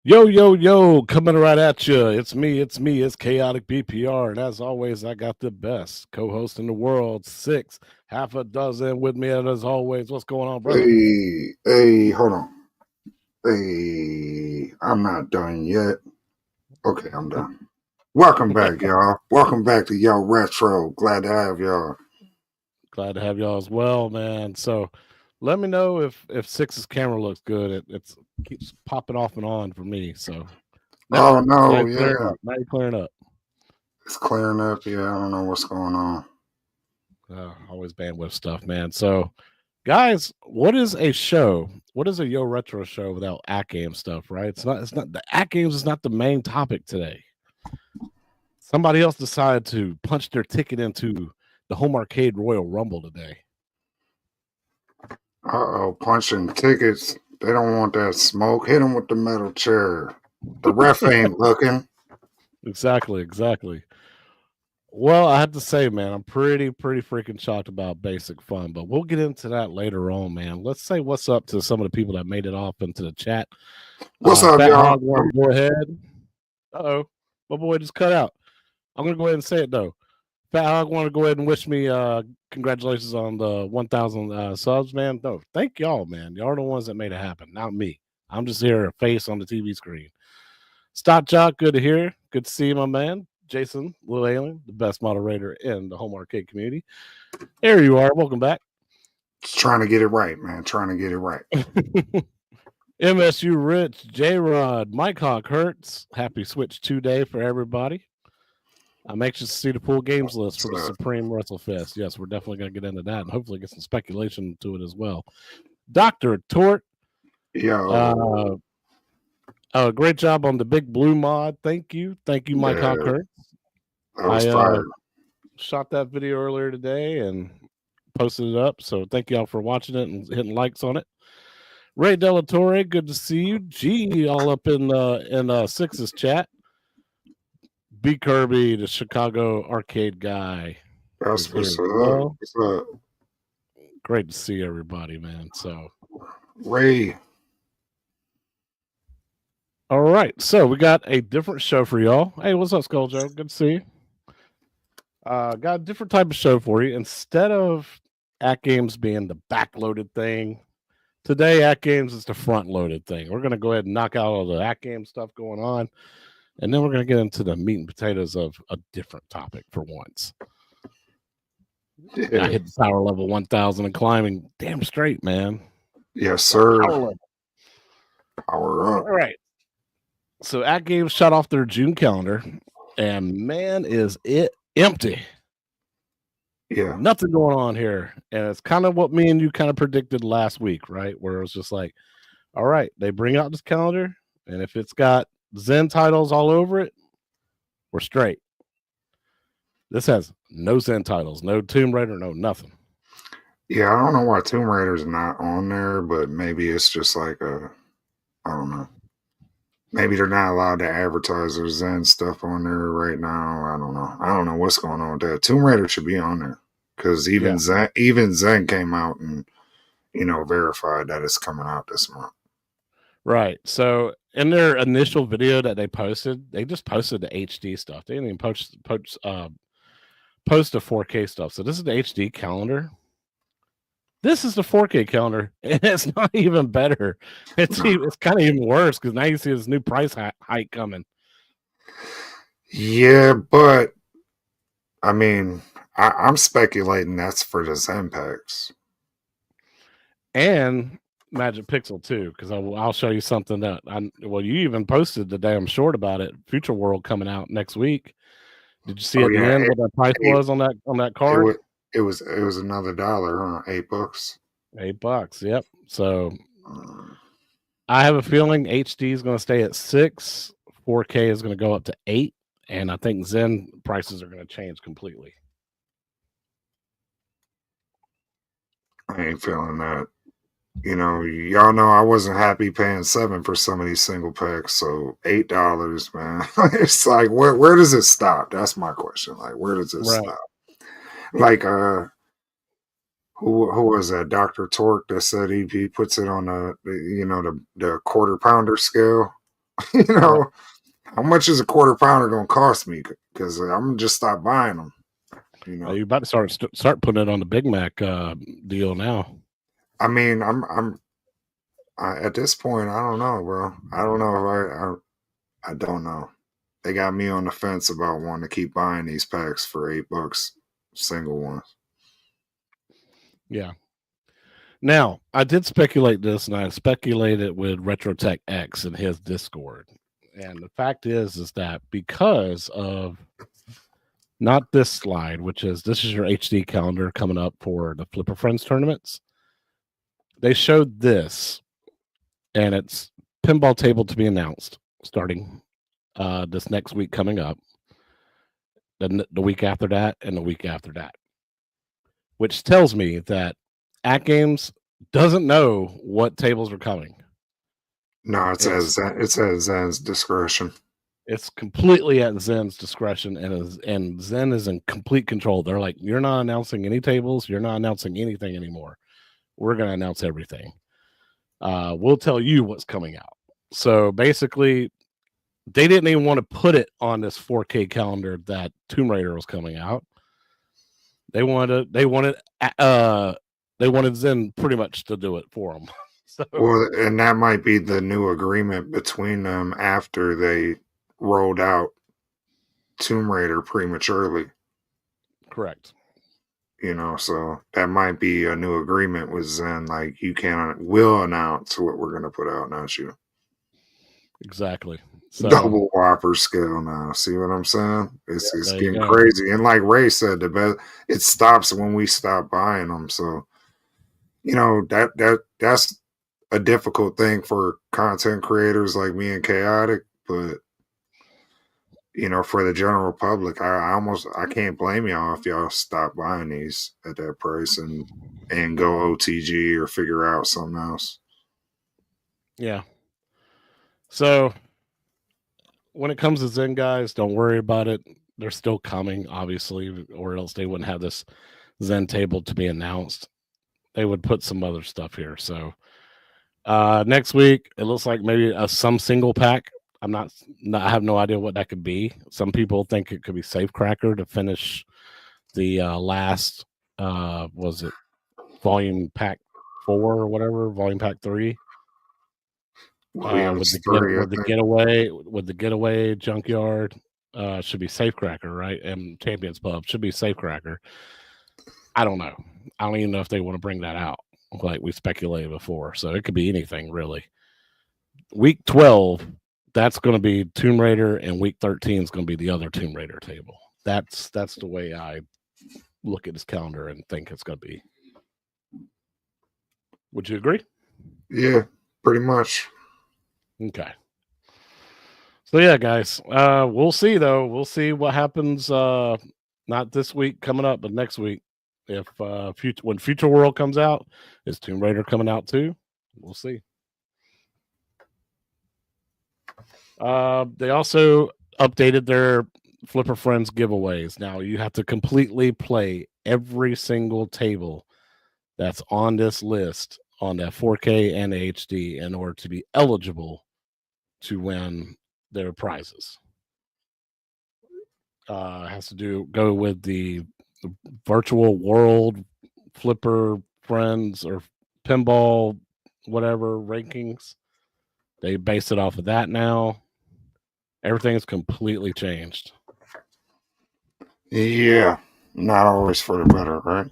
Yo, yo, yo, coming right at you. It's me, it's Chaotic BPR. And as always, I got the best co-host in the world, six, half a dozen with me. And as always, what's going on, brother? Hey, hold on. Hey, I'm not done yet. Okay, I'm done. Welcome back, y'all. Welcome back to Yoretro. Glad to have y'all. Glad to have y'all as well, man. So let me know if Six's camera looks good. It keeps popping off and on for me. So No, now yeah. Now you're clearing up. It's clearing up. Yeah, I don't know what's going on. Always bandwidth stuff, man. So guys, what is a show? What is a Yoretro show without AtGames stuff, right? It's not the AtGames is not the main topic today. Somebody else decided to punch their ticket into the Home Arcade Royal Rumble today. Punching tickets. They don't want that smoke. Hit them with the metal chair. The ref ain't looking. Exactly. Well, I have to say, man, I'm pretty freaking shocked about Basic Fun, but we'll get into that later on, man. Let's say what's up to some of the people that made it off into the chat. What's up, y'all? Go ahead. Uh-oh, my boy just cut out. I'm going to go ahead and say it, though. Fat Hog want to go ahead and wish me congratulations on the 1,000 subs, man. No, thank y'all, man. Y'all are the ones that made it happen, not me. I'm just here, a face on the TV screen. Stock Jock, good to hear. Good to see you, my man. Jason, Lil Alien, the best moderator in the home arcade community. There you are. Welcome back. Just trying to get it right, man. Trying to get it right. MSU Rich, J-Rod, Mike Hawk Hurts. Happy Switch 2 day for everybody. I'm anxious to see the full games list for the Supreme WrestleFest. Yes, we're definitely going to get into that and hopefully get some speculation to it as well. Dr. Tort. Yo. Great job on the Big Blue mod. Thank you, Mike Hawk Hurts. That was fire. Shot that video earlier today and posted it up. So thank y'all for watching it and hitting likes on it. Ray Delatore, good to see you. G, all up in Six's chat. B Kirby, the Chicago arcade guy. That's what's up. Great to see everybody, man. So Ray. All right, so we got a different show for y'all. Hey, what's up, Skull Joe? Good to see you. Got a different type of show for you. Instead of AtGames being the backloaded thing, today AtGames is the front-loaded thing. We're going to go ahead and knock out all the AtGames stuff going on, and then we're going to get into the meat and potatoes of a different topic for once. Yeah. I hit the power level 1,000 and climbing damn straight, man. Yes, sir. Power up. All right. So AtGames shut off their June calendar, and man, is it empty. Yeah. Nothing going on here. And it's kind of what me and you kind of predicted last week, right? Where it was just like, all right, they bring out this calendar, and if it's got Zen titles all over it, we're straight. This has no Zen titles, no Tomb Raider, no nothing. Yeah, I don't know why Tomb Raider's not on there, but maybe it's just like I don't know. Maybe they're not allowed to advertise their Zen stuff on there right now. I don't know. I don't know what's going on with that. Tomb Raider should be on there because even Zen came out and verified that it's coming out this month. Right. So in their initial video that they posted, they just posted the HD stuff. They didn't even post the 4K stuff. So this is the HD calendar. This is the 4K calendar, and it's not even better. It's kind of even worse because now you see this new price hike coming. Yeah, but I mean, I'm speculating that's for the Zen packs and Magic Pixel too, because I'll show you something that you even posted the damn short about it. Future World coming out next week. Did you see at the end what that price was on that card? It was another $1, huh? $8. $8, yep. So I have a feeling HD is going to stay at 6, 4K is going to go up to 8, and I think Zen prices are going to change completely. I ain't feeling that. Y'all know I wasn't happy paying $7 for some of these single packs, so $8, man. It's like where does it stop? That's my question. Like, where does it Right. stop? Like, who was that? Dr. Torque that said he puts it on the quarter pounder scale. you Right. know, how much is a quarter pounder gonna cost me? Because I'm gonna just stop buying them. You're about to start putting it on the Big Mac deal now. I mean, at this point, I don't know, bro. I don't know if I don't know. They got me on the fence about wanting to keep buying these packs for $8, single ones. Yeah. Now, I did speculate this, and I speculated with RetroTech X in his Discord. And the fact is that because of not this slide, this is your HD calendar coming up for the Flipper Friends tournaments. They showed this, and it's pinball table to be announced starting this next week coming up, then the week after that, and the week after that, which tells me that AtGames doesn't know what tables are coming. No, it's at Zen's discretion. It's completely at Zen's discretion, and Zen is in complete control. They're like, you're not announcing any tables, you're not announcing anything anymore. We're going to announce everything. We'll tell you what's coming out. So basically, they didn't even want to put it on this 4K calendar that Tomb Raider was coming out. They wanted Zen pretty much to do it for them. So, well, and that might be the new agreement between them after they rolled out Tomb Raider prematurely. correct. So that might be a new agreement with Zen. Like, will announce what we're going to put out, not you. Exactly. So, Double Whopper scale now. See what I'm saying? It's getting go. crazy. And like Ray said, it stops when we stop buying them. So, that's a difficult thing for content creators like me and Chaotic, but for the general public, I can't blame y'all if y'all stop buying these at that price and go OTG or figure out something else. Yeah. So when it comes to Zen guys, don't worry about it. They're still coming, obviously, or else they wouldn't have this Zen table to be announced. They would put some other stuff here. So next week, it looks like maybe some single pack. I have no idea what that could be. Some people think it could be Safecracker to finish the last, was it volume pack 4 or whatever, volume pack 3. Williams 3, with the getaway junkyard, should be Safecracker, right? And Champions Pub should be Safecracker. I don't know. I don't even know if they want to bring that out, like we speculated before. So it could be anything really. Week 12, that's going to be Tomb Raider, and week 13 is going to be the other Tomb Raider table. That's the way I look at this calendar and think it's going to be. Would you agree? Yeah, pretty much. Okay. So yeah, guys, we'll see though. We'll see what happens. Not this week coming up, but next week. If when Future World comes out, is Tomb Raider coming out too? We'll see. They also updated their Flipper Friends giveaways. Now you have to completely play every single table that's on this list on that 4K and HD in order to be eligible to win their prizes. Has to go with the virtual world Flipper Friends or pinball whatever rankings. They base it off of that now. Everything is completely changed. Yeah, not always for the better, right?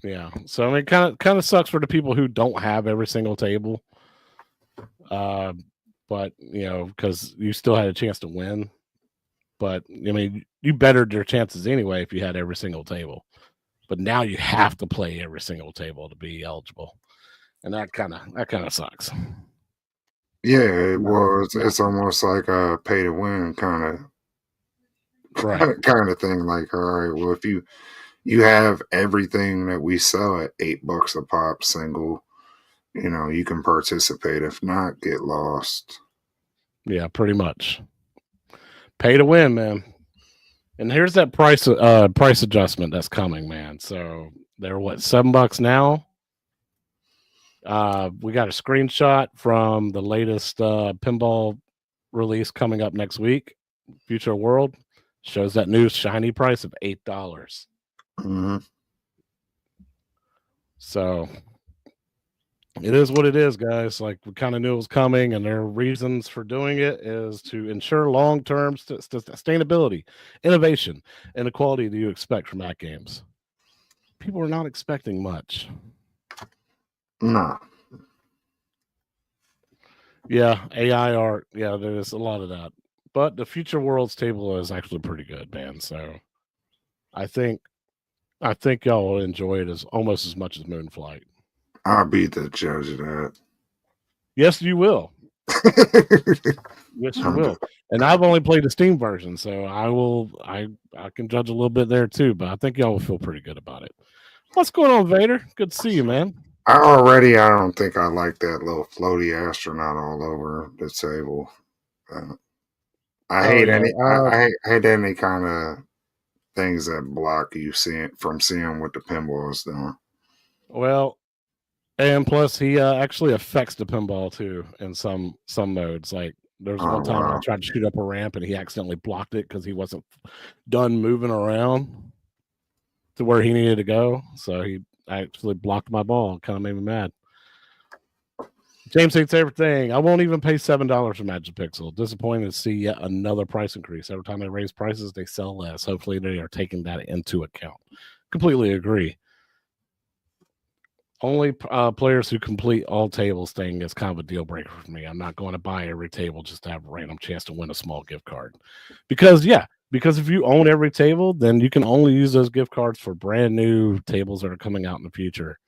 Yeah. So I mean, kind of sucks for the people who don't have every single table. But because you still had a chance to win. But I mean, you bettered your chances anyway if you had every single table. But now you have to play every single table to be eligible, and that kind of sucks. Yeah, well, it's almost like a pay to win kind of Right. kind of thing. Like, all right, well, if you have everything that we sell at $8 a pop single, you can participate. If not, get lost. Yeah, pretty much. Pay to win, man. And here's that price adjustment that's coming, man. So they're what, $7 now? We got a screenshot from the latest pinball release coming up next week. Future World shows that new shiny price of $8. Mm-hmm. So it is what it is, guys. Like, we kind of knew it was coming, and their reasons for doing it is to ensure long-term sustainability, innovation, and the quality that you expect from AtGames. People are not expecting much. No. Yeah, AI art. Yeah, there's a lot of that. But the Future Worlds table is actually pretty good, man. So I think y'all will enjoy it almost as much as Moonflight. I'll be the judge of that. Yes, you will. Yes, you will. And I've only played the Steam version, so I can judge a little bit there too, but I think y'all will feel pretty good about it. What's going on, Vader? Good to see you, man. I don't think I like that little floaty astronaut all over the table. I hate any kind of things that block you from seeing what the pinball is doing. Well, and plus he actually affects the pinball too in some modes. Like, there's one time I tried to shoot up a ramp and he accidentally blocked it because he wasn't done moving around to where he needed to go. So he actually blocked my ball. Kind of made me mad. James hates everything. I won't even pay $7 for Magic Pixel. Disappointed to see yet another price increase. Every time they raise prices, they sell less. Hopefully they are taking that into account. Completely agree. Only players who complete all tables thing is kind of a deal breaker for me. I'm not going to buy every table just to have a random chance to win a small gift card. Because if you own every table, then you can only use those gift cards for brand new tables that are coming out in the future.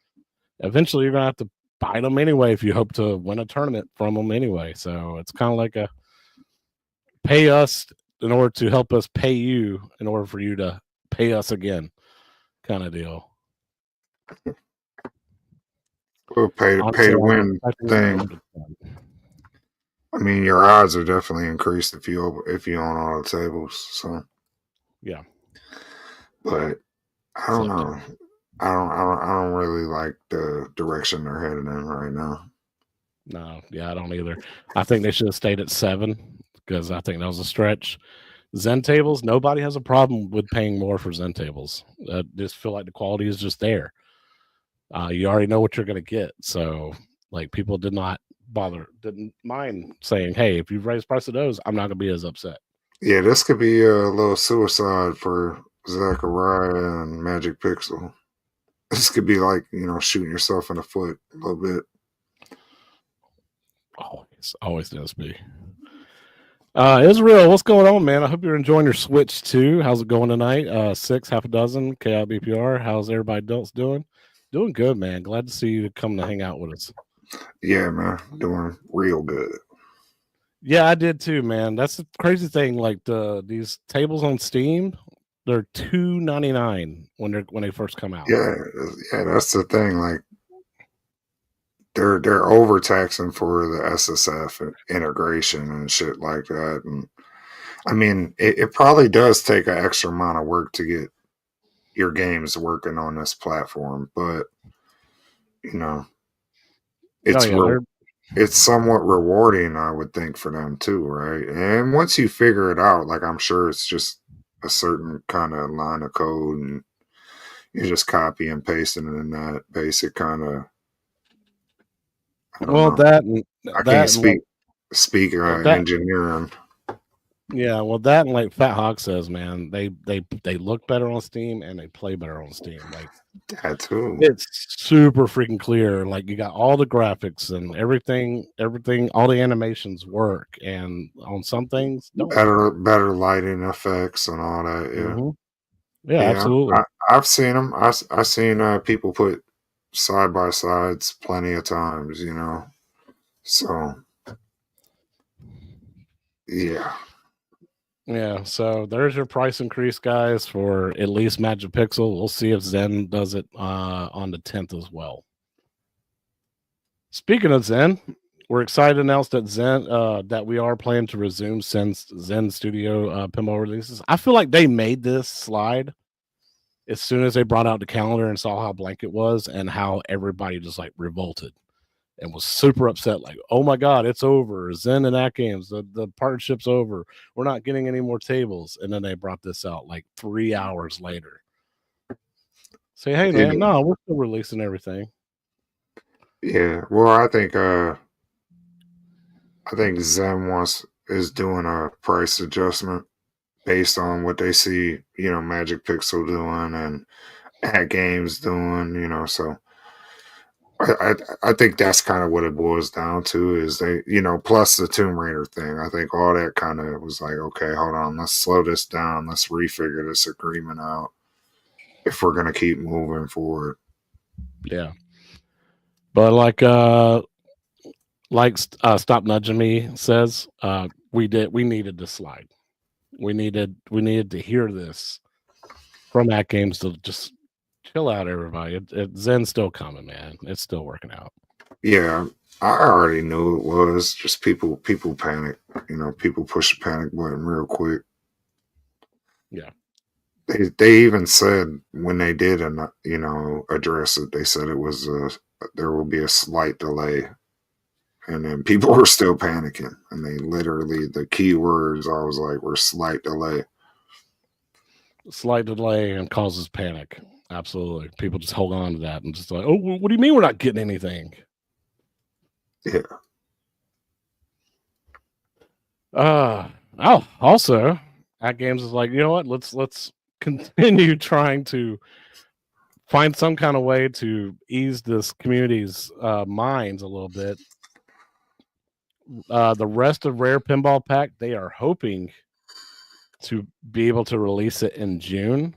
Eventually, you're going to have to buy them anyway if you hope to win a tournament from them anyway. So it's kind of like a pay us in order to help us pay you in order for you to pay us again kind of deal. Well, pay to win thing. I mean, your odds are definitely increased if you own all the tables. So yeah, but I don't know. I don't really like the direction they're headed in right now. No, yeah, I don't either. I think they should have stayed at 7 because I think that was a stretch. Zen tables, nobody has a problem with paying more for Zen tables. I just feel like the quality is just there. You already know what you're going to get. So, like, people didn't mind saying, hey, if you've raised price of those, I'm not going to be as upset. Yeah, this could be a little suicide for Zachariah and Magic Pixel. This could be like, shooting yourself in the foot a little bit. Always does be. Israel, what's going on, man? I hope you're enjoying your Switch too. How's it going tonight? 6, half a dozen, KI BPR. How's everybody else doing? Doing good, man. Glad to see you come to hang out with us. Yeah, man. Doing real good. Yeah, I did too, man. That's the crazy thing. Like these tables on Steam, they're $2.99 when they first come out. Yeah, that's the thing. Like, they're overtaxing for the SSF integration and shit like that. And I mean, it probably does take an extra amount of work to get your games working on this platform, but it's somewhat rewarding, I would think, for them too, right? And once you figure it out, like, I'm sure it's just a certain kind of line of code, and you're just copy and pasting it in that basic kind of. I can't speak engineering. Yeah, well, that and like Fat Hog says, man, they look better on Steam and they play better on Steam. Like, that too. It's super freaking clear. Like, you got all the graphics and everything, all the animations work, and on some things, better lighting effects and all that. Yeah, mm-hmm. Yeah, absolutely. I've seen them. I've seen people put side by sides plenty of times. So yeah. Yeah, so there's your price increase, guys, for at least Magic Pixel. We'll see if Zen does it on the 10th as well. Speaking of Zen, we're excited to announce that that we are planning to resume Zen Studio pinball releases. I feel like they made this slide as soon as they brought out the calendar and saw how blank it was and how everybody just like revolted and was super upset. Like, oh my God, it's over. Zen and AtGames, the partnership's over. We're not getting any more tables. And then they brought this out like 3 hours later. Say, hey man, no, we're still releasing everything. Yeah, well, I think Zen is doing a price adjustment based on what they see, Magic Pixel doing and AtGames doing, so I think that's kind of what it boils down to is they, plus the Tomb Raider thing. I think all that kind of was like, okay, hold on, let's slow this down. Let's refigure this agreement out if we're going to keep moving forward. Yeah. But Stop Nudging Me says, we needed to slide. We needed to hear this from AtGames to just chill out, everybody. Zen's still coming, man. It's still working out. Yeah, I already knew it was just people panic. People push the panic button real quick. Yeah, they even said when they did address it, they said it was there will be a slight delay, and then people were still panicking, and they literally the key words I was like were slight delay. Slight delay and causes panic. Absolutely. People just hold on to that and just like, oh, what do you mean we're not getting anything? Yeah. Also, AtGames is like, you know what? Let's continue trying to find some kind of way to ease this community's minds a little bit. The rest of Rare Pinball Pack, they are hoping to be able to release it in June.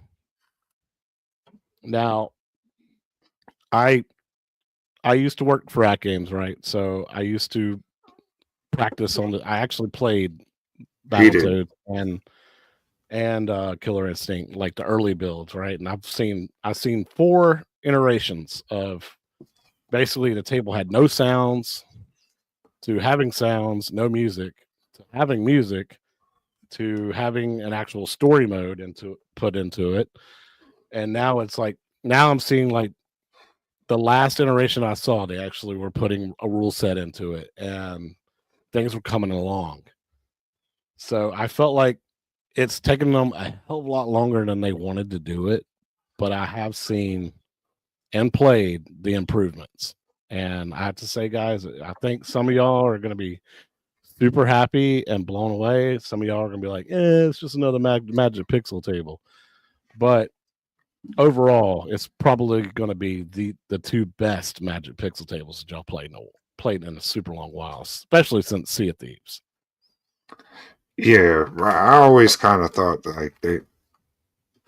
Now, I used to work for AtGames, right? So I used to practice on I actually played Battletoads and Killer Instinct, like the early builds, right? And I've seen 4 iterations of basically the table had no sounds to having sounds, no music, to having music, to having an actual story mode put into it. And now it's like I'm seeing like the last iteration I saw, they actually were putting a rule set into it and things were coming along. So I felt like it's taken them a hell of a lot longer than they wanted to do it, but I have seen and played the improvements. And I have to say, guys, I think some of y'all are going to be super happy and blown away. Some of y'all are going to be like, it's just another Magic Pixel table. But overall, it's probably going to be the 2 best Magic Pixel tables that y'all played in a super long while, especially since Sea of Thieves. Yeah, I always kind of thought like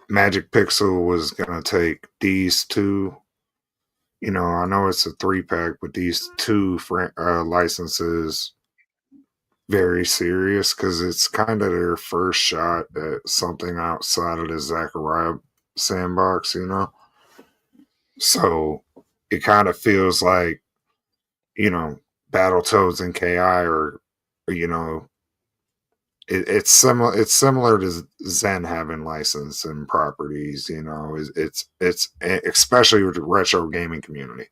Magic Pixel was gonna take these 2. I know it's a 3-pack, but these 2 licenses very serious because it's kind of their first shot at something outside of the Zachariah sandbox, So it kind of feels like, Battletoads and KI are, it's similar. It's similar to Zen having license and properties. It's especially with the retro gaming community.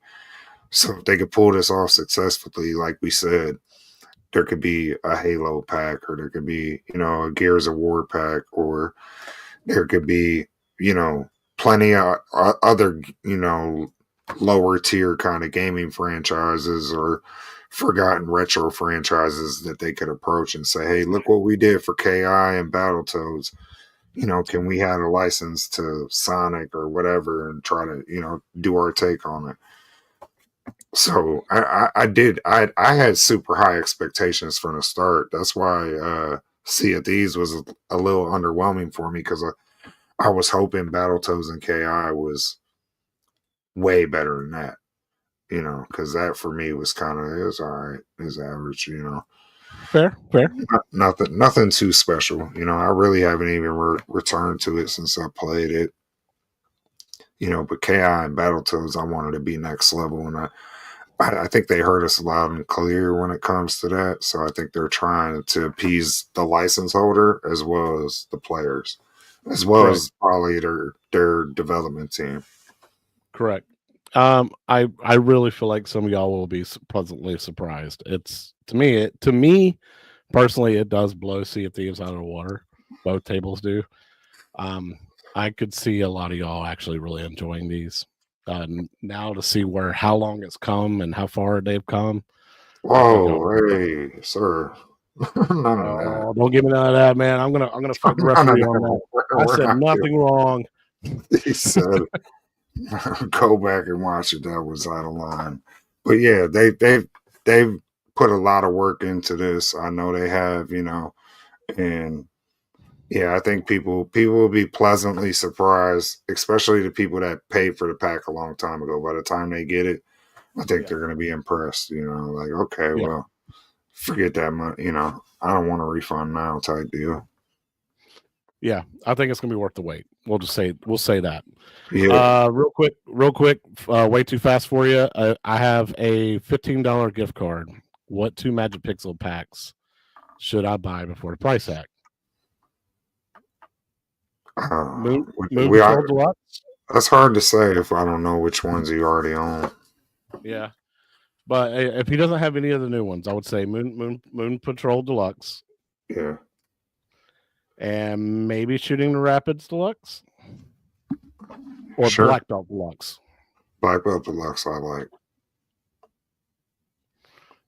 So if they could pull this off successfully, like we said, there could be a Halo pack, or there could be, a Gears of War pack, or there could be, plenty of other, lower tier kind of gaming franchises or forgotten retro franchises that they could approach and say, hey, look what we did for KI and Battletoads. Can we have a license to Sonic or whatever and try to, do our take on it? So I had super high expectations from the start. That's why Sea of Thieves was a little underwhelming for me because I was hoping Battletoads and KI was way better than that, because that for me was kind of, it was all right, it was average, Fair. Nothing too special. I really haven't even returned to it since I played it. But KI and Battletoads, I wanted to be next level, and I think they heard us loud and clear when it comes to that. So I think they're trying to appease the license holder as well as the players, as well Correct. as probably their development team. Correct. I really feel like some of y'all will be pleasantly surprised. It's to me personally, it does blow Sea of Thieves out of the water. Both tables do. I could see a lot of y'all actually really enjoying these. Now to see how long it's come and how far they've come, I think y'all. Whoa, hey, sir. None of that. Oh, don't give me none of that, man. I'm gonna fight the None of referee on that. that. I We're said not nothing wrong. he said, go back and watch it. That was out of line. But yeah, they've put a lot of work into this. I know they have, and yeah, I think people will be pleasantly surprised, especially the people that paid for the pack a long time ago. By the time they get it, I think Yeah, they're going to be impressed. Like, okay, yeah, well, forget that money. I don't want a refund now type deal. yeah. I think it's gonna be worth the wait. We'll say that. Yeah. Real quick. Way too fast for you. I have a $15 gift card. What 2 Magic Pixel packs should I buy before the price hack? Moon We Patrol are. Deluxe. That's hard to say if I don't know which ones you already own. Yeah, but if he doesn't have any of the new ones, I would say Moon Patrol Deluxe, Yeah. and maybe Shooting the Rapids Deluxe or Sure. Black Belt Deluxe. Black Belt Deluxe I like.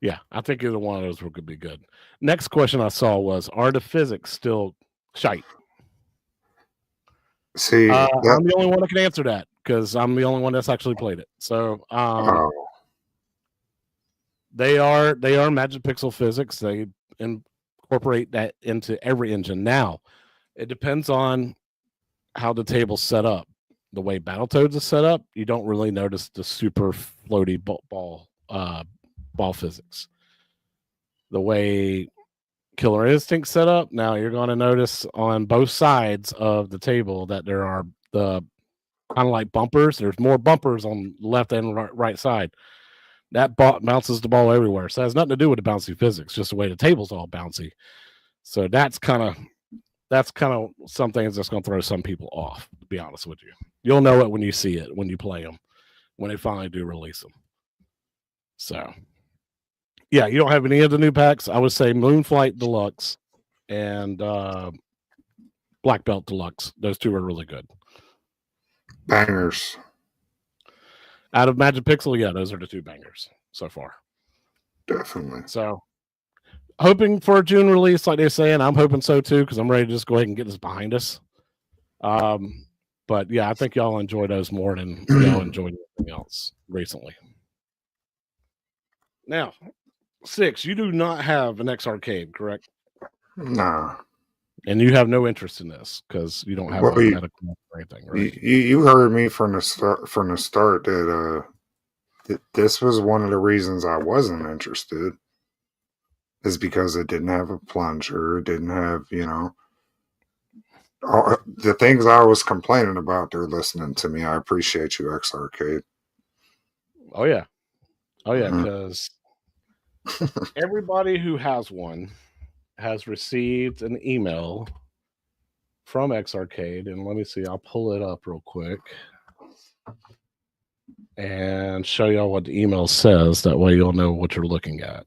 Yeah, I think either one of those could be good. Next question I saw was: Are the physics still shite? See, I'm the only one that can answer that because I'm the only one that's actually played it. So they are Magic Pixel physics. They incorporate that into every engine. Now it depends on how the table's set up. The way Battletoads is set up, you don't really notice the super floaty ball physics. The way Killer Instinct set up, now you're going to notice on both sides of the table that there are the kind of like bumpers. There's more bumpers on the left and right side. That bounces the ball everywhere. So it has nothing to do with the bouncy physics, just the way the table's all bouncy. So that's kind of some things that's going to throw some people off, to be honest with you. You'll know it when you see it, when you play them, when they finally do release them. So, yeah, you don't have any of the new packs. I would say Moonflight Deluxe and Black Belt Deluxe. Those two are really good. Bangers. Out of Magic Pixel, yeah, those are the 2 bangers so far. Definitely. So, hoping for a June release, like they're saying. I'm hoping so too, because I'm ready to just go ahead and get this behind us. But yeah, I think y'all enjoy those more than y'all enjoyed anything else recently. Now, 6, you do not have an XArcade, correct? Nah. And you have no interest in this because you don't have a medical or anything, right? You heard me from the start that this was one of the reasons I wasn't interested. Is because it didn't have a plunger, it didn't have, the things I was complaining about. They're listening to me. I appreciate you, XArcade. Oh yeah, because everybody who has one has received an email from XArcade, and let me see, I'll pull it up real quick and show y'all what the email says. That way you'll know what you're looking at.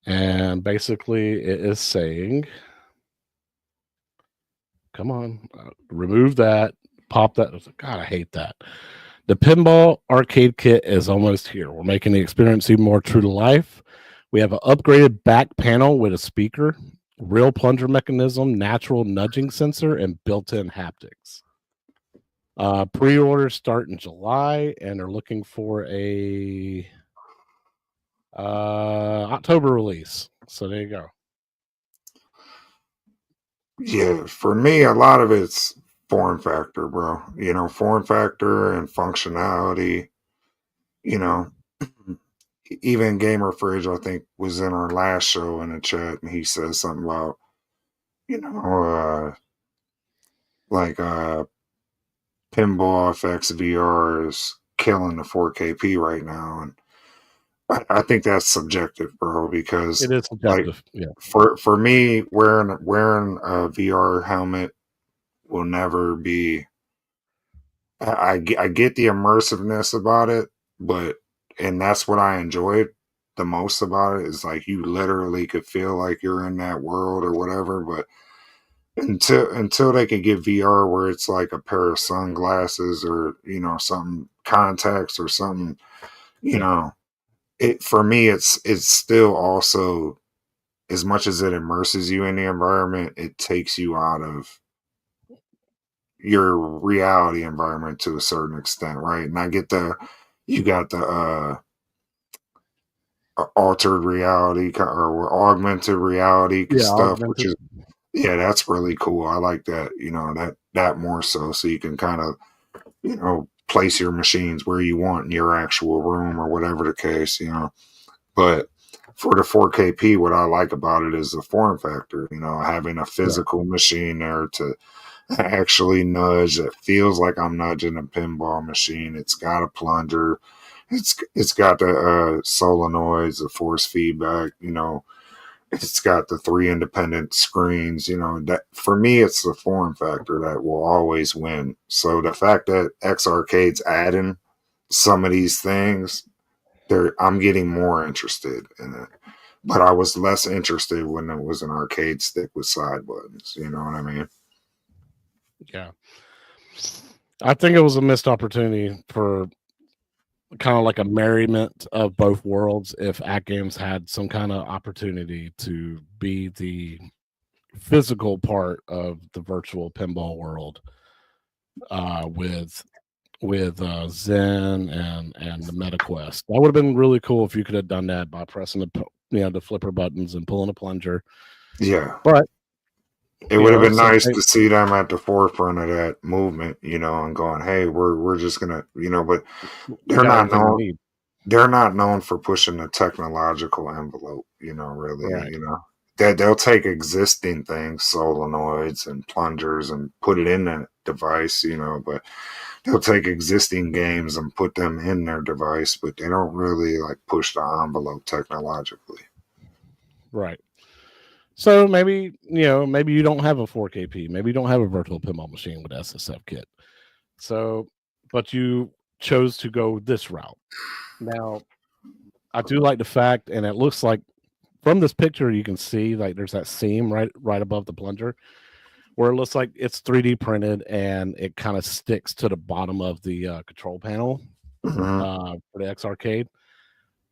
And basically it is saying, come on, remove that, pop that. God, I hate that. The Pinball arcade kit is almost here. We're making the experience even more true to life. We have an upgraded back panel with a speaker, real plunger mechanism, natural nudging sensor, and built-in haptics. Pre-orders start in July, and they're looking for a October release. So there you go. Yeah, for me, a lot of it's form factor, bro. Form factor and functionality. Even Gamer Fridge, I think, was in our last show in the chat, and he says something about, like Pinball FX VR's killing the 4KP right now, and I think that's subjective, bro. Because It is like subjective. Yeah. for me, wearing a VR helmet will never be. I get the immersiveness about it, but and that's what I enjoyed the most about it is like you literally could feel like you're in that world or whatever. But until they can get VR where it's like a pair of sunglasses or something contacts or something, you Yeah. know, it for me it's still also as much as it immerses you in the environment, it takes you out of your reality environment to a certain extent, right? And I get you got the altered reality or augmented reality Yeah. stuff, which Augmented. is yeah, that's really cool. I like that, that more so you can kind of place your machines where you want in your actual room or whatever the case. But for the 4KP, what I like about it is the form factor, having a Yeah. physical machine there to actually nudge. It feels like I'm nudging a pinball machine. It's got a plunger. It's got the solenoids, the force feedback. It's got the 3 independent screens. That for me, it's the form factor that will always win. So the fact that XArcade's adding some of these things, I'm getting more interested in it. But I was less interested when it was an arcade stick with side buttons. You know what I mean? Yeah. I think it was a missed opportunity for kind of like a merriment of both worlds if AtGames had some kind of opportunity to be the physical part of the virtual pinball world with Zen and the MetaQuest. That would have been really cool if you could have done that by pressing the flipper buttons and pulling a plunger. Yeah. But it would have been since nice to see them at the forefront of that movement, and going, "Hey, we're just gonna," but we they're got not everything we known. need. They're not known for pushing the technological envelope, really, Right. that they'll take existing things, solenoids and plungers, and put it in that device, but they'll take existing games and put them in their device, but they don't really like push the envelope technologically. Right. So maybe you don't have a 4KP, maybe you don't have a virtual pinball machine with SSF kit. So, but you chose to go this route. Now, I do like the fact, and it looks like from this picture you can see like there's that seam right above the plunger where it looks like it's 3D printed and it kind of sticks to the bottom of the control panel for the XArcade.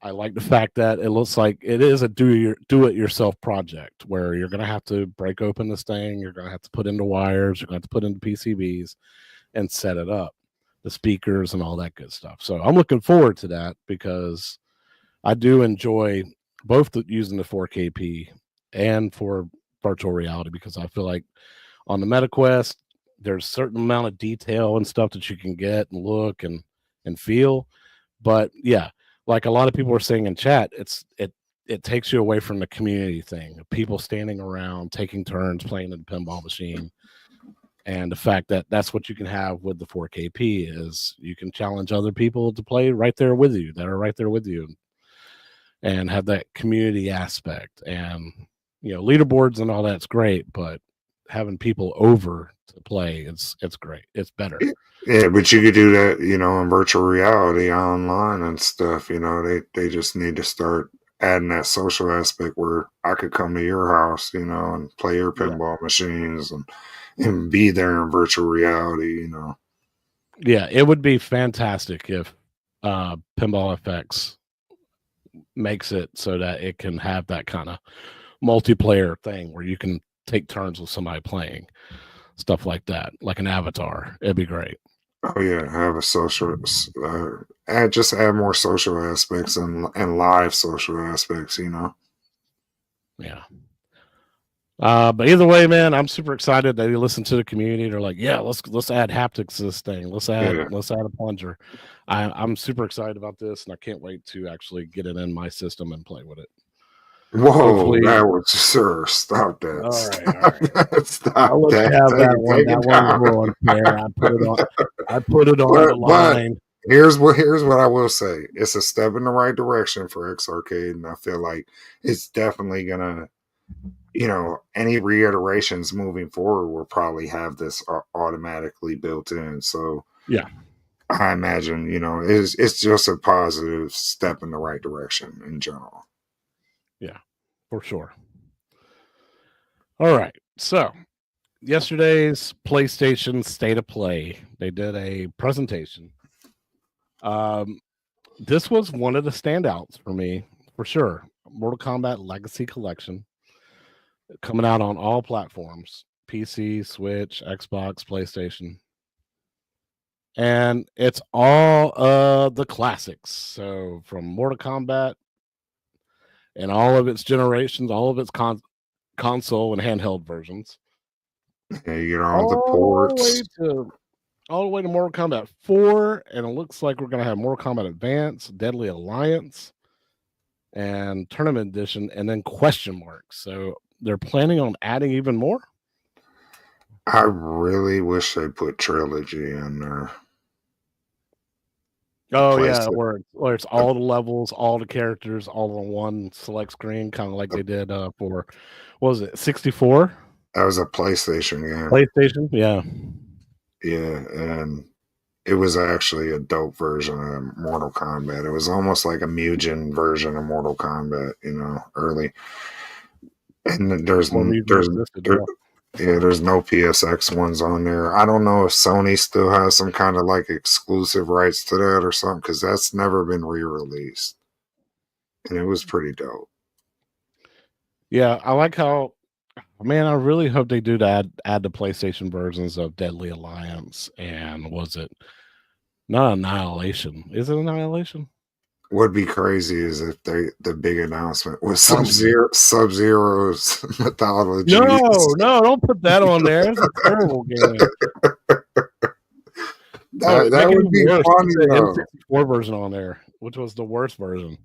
I like the fact that it looks like it is a do-it-yourself project where you're going to have to break open this thing, you're going to have to put in the wires, you're going to have to put in the PCBs and set it up, the speakers and all that good stuff. So I'm looking forward to that because I do enjoy both using the 4KP and for virtual reality because I feel like on the MetaQuest, there's a certain amount of detail and stuff that you can get and look and feel. But yeah, like a lot of people were saying in chat, it takes you away from the community thing, people standing around, taking turns playing the pinball machine. And the fact that that's what you can have with the 4KP is you can challenge other people to play right there with you that are right there with you and have that community aspect. And leaderboards and all that's great, but having people over to play, it's great. It's better. Yeah, but you could do that, in virtual reality online and stuff. They just need to start adding that social aspect where I could come to your house, and play your pinball machines and be there in virtual reality. Yeah, it would be fantastic if Pinball FX makes it so that it can have that kind of multiplayer thing where you can take turns with somebody playing stuff like that, like an avatar. It'd be great. Oh yeah, have a social, add more social aspects and live social aspects. Yeah. But either way, man, I'm super excited that you listen to the community. They're like, yeah, let's add haptics to this thing. Let's add a plunger. I'm super excited about this, and I can't wait to actually get it in my system and play with it. Whoa, Hopefully, that was sir. Stop that. all right. Stop I'll let that. you have that one. Take That it one was down. a little unfair. I put it on the line. here's what I will say. It's a step in the right direction for XArcade, and I feel like it's definitely gonna, any reiterations moving forward will probably have this automatically built in. So Yeah, I imagine, it's just a positive step in the right direction in general. yeah, for sure. All right. So yesterday's PlayStation State of Play, they did a presentation. This was one of the standouts for me, for sure. Mortal Kombat Legacy Collection coming out on all platforms: PC, Switch, Xbox, PlayStation. And it's all the classics. So from Mortal Kombat and all of its generations, all of its console and handheld versions, Yeah, you get all the all the way ports. to Mortal Kombat 4, and it looks like we're gonna have Mortal Kombat Advance, Deadly Alliance, and Tournament Edition, and then question marks. So they're planning on adding even more. I really wish they put Trilogy in there. Oh Place yeah, it. where it's all the levels, all the characters, all on one select screen, kind of like they did for what was it, 64? That was a PlayStation game. PlayStation? Yeah. Yeah, and it was actually a dope version of Mortal Kombat. It was almost like a Mugen version of Mortal Kombat, early. And Before Mugen existed, yeah. there's no PSX ones on there. I don't know if Sony still has some kind of like exclusive rights to that or something, because that's never been re-released. And it was pretty dope. Yeah, I like how, man, I really hope they do add the PlayStation versions of Deadly Alliance and was it not Annihilation? Is it Annihilation? What'd be crazy is if the big announcement was Armageddon. Sub-Zero's mythology. No, don't put that on there. It's a terrible game. That Make it would even be worse. funny Put the though. N64 version on there, which was the worst version.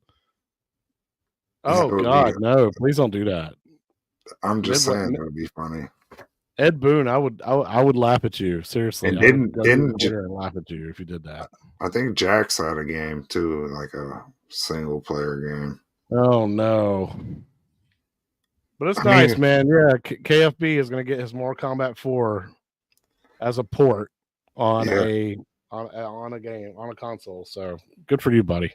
That Oh would be. God, no! Please don't do that. I'm just Midway, saying that would be funny. Ed Boon, I would laugh at you. Seriously, And I would go to your didn't Twitter and laugh at you if you did that. I think Jax had a game too, like a single player game. Oh no! But it's I nice, mean, man. Yeah, KFB is going to get his Mortal Kombat 4 as a port on yeah, on a game on a console. So good for you, buddy.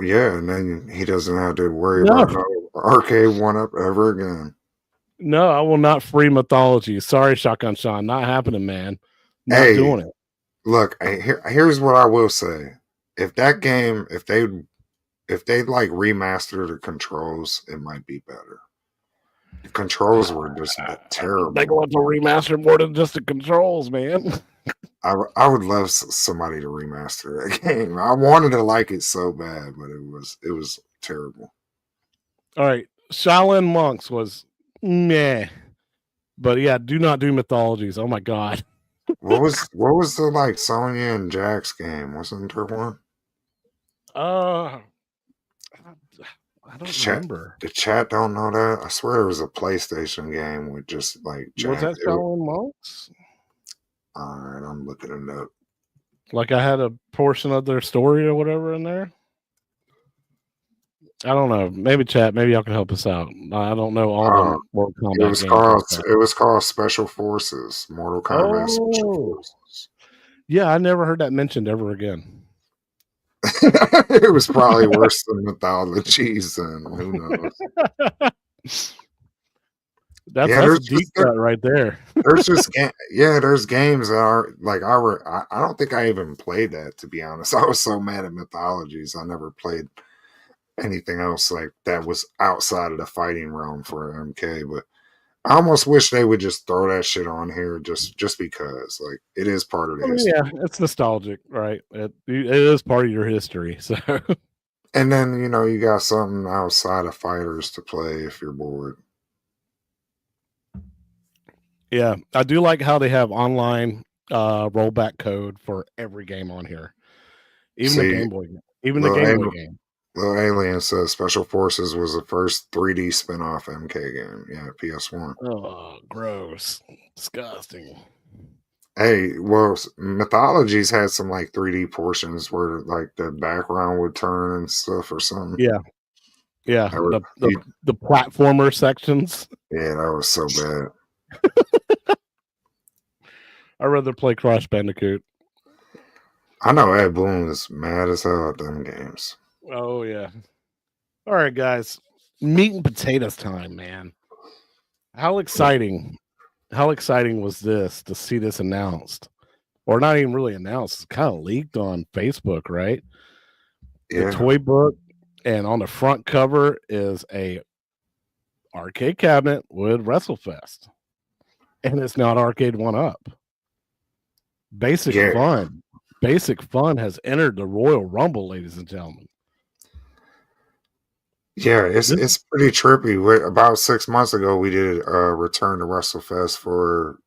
yeah, and then he doesn't have to worry No, about no arcade one up ever again. no, I will not free mythology. Sorry, Shotgun Sean, not happening, man. Not Hey, doing it. look, here's what I will say. If that game, if they like remaster the controls, it might be better. The controls were just terrible. They want to remaster more than just the controls, man. I would love somebody to remaster that game. I wanted to like it so bad, but it was terrible. All right, Shaolin Monks was meh, but yeah, do not do mythologies. Oh my god. What was the like Sonya and Jax game? Wasn't there one? I don't remember. The chat don't know that. I swear it was a PlayStation game with just like Was that Shaolin Monks? All right, I'm looking it up. Like I had a portion of their story or whatever in there. I don't know. Maybe chat. Maybe y'all can help us out. I don't know all the Mortal Kombat games. It was called Special Forces, Mortal Kombat Special Oh, Forces. yeah. I never heard that mentioned ever again. It was probably worse than Mythologies, and who knows. That's a deep cut right there. There's just there's games that are like I don't think I even played that, to be honest. I was so mad at Mythologies. I never played anything else like that was outside of the fighting realm for MK, but I almost wish they would just throw that shit on here just because like it is part of the history. Yeah, it's nostalgic, right? It is part of your history. So and then you got something outside of fighters to play if you're bored. yeah, I do like how they have online rollback code for every game on here. Even the Game Boy game. Little Alien says Special Forces was the first 3D spin-off MK game. Yeah, PS1. Oh, gross. Disgusting. Hey, well, Mythologies had some like 3D portions where like the background would turn and stuff or something. Yeah, yeah. That was, The platformer sections. yeah, that was so bad. I'd rather play Crash Bandicoot. I know Ed Boon is mad as hell at them games. Oh yeah. All right, guys. Meat and potatoes time, man. How exciting! How exciting was this to see this announced, or not even really announced? It's kind of leaked on Facebook, right? The Yeah, toy book, and on the front cover is a arcade cabinet with WrestleFest, and it's not Arcade 1-Up. Basic yeah, Fun. Basic Fun has entered the Royal Rumble, ladies and gentlemen. yeah. It's This, it's pretty trippy. About 6 months ago, we did a return to WrestleFest for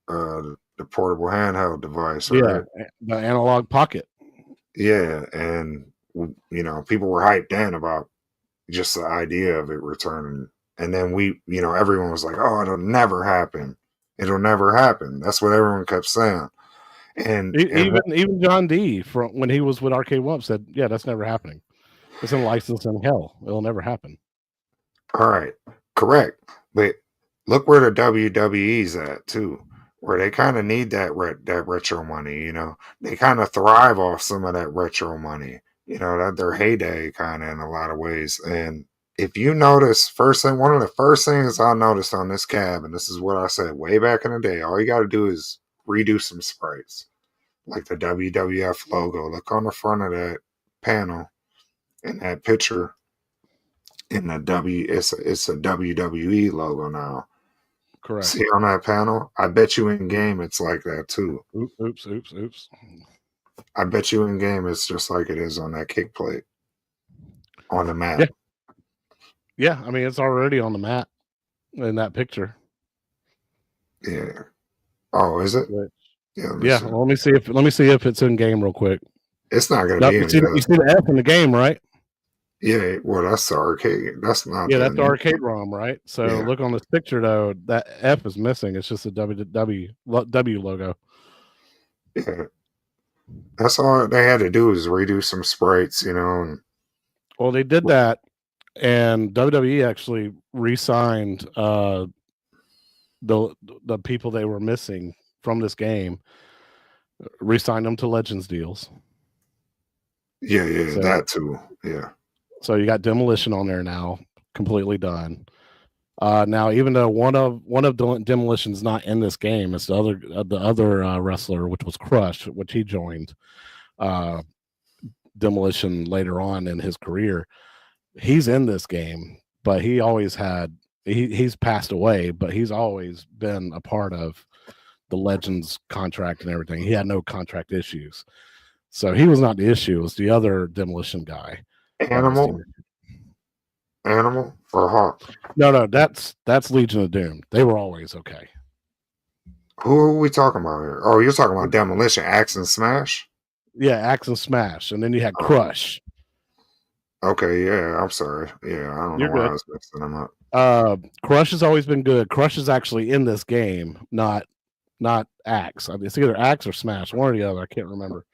the portable handheld device, yeah, right? the analog pocket. Yeah, and people were hyped in about just the idea of it returning, and then everyone was like, "Oh, it'll never happen. It'll never happen." That's what everyone kept saying, and Even John D from when he was with Arcade 1-Up said, "Yeah, that's never happening. It's in license in hell. It'll never happen." all right, correct, but look where the WWE's at too, where they kind of need that retro money. They kind of thrive off some of that retro money. That their heyday kind of in a lot of ways. And if you notice, one of the first things I noticed on this cab, and this is what I said way back in the day, all you got to do is redo some sprites, like the WWF logo. Look on the front of that panel in that picture. In the it's a WWE logo now. Correct. See on that panel? I bet you in game it's like that too. Oops. I bet you in game it's just like it is on that kick plate on the map. Yeah. Yeah, I mean it's already on the mat in that picture. Yeah. Oh, is it? But, Yeah. let me see if it's in game real quick. It's not gonna Nope, be you in see the F in the game, right? Yeah. Well, that's the arcade. That's not. Yeah, that's the arcade ROM, right? So Yeah. look on this picture though, that F is missing. It's just a W logo. Yeah. That's all they had to do is redo some sprites, and Well, they did that, and WWE actually re-signed the people they were missing from this game, re-signed them to Legends deals. yeah, So, that too. Yeah. so you got Demolition on there now, completely done. Now, even though one of Demolition's not in this game, it's the other wrestler, which was Crush, which he joined Demolition later on in his career. He's in this game, but he always had he's passed away, but he's always been a part of the Legends contract and everything. He had no contract issues, so he was not the issue. It was the other Demolition guy. Animal or Hawk? No, that's Legion of Doom. They were always okay. Who are we talking about here? Oh, you're talking about Demolition, Axe and Smash? Yeah, Axe and Smash, and then you had Crush. Okay, yeah, I'm sorry. Yeah, I don't know why I was mixing them up. Crush has always been good. Crush is actually in this game, not Axe. It's either Axe or Smash, one or the other. I can't remember.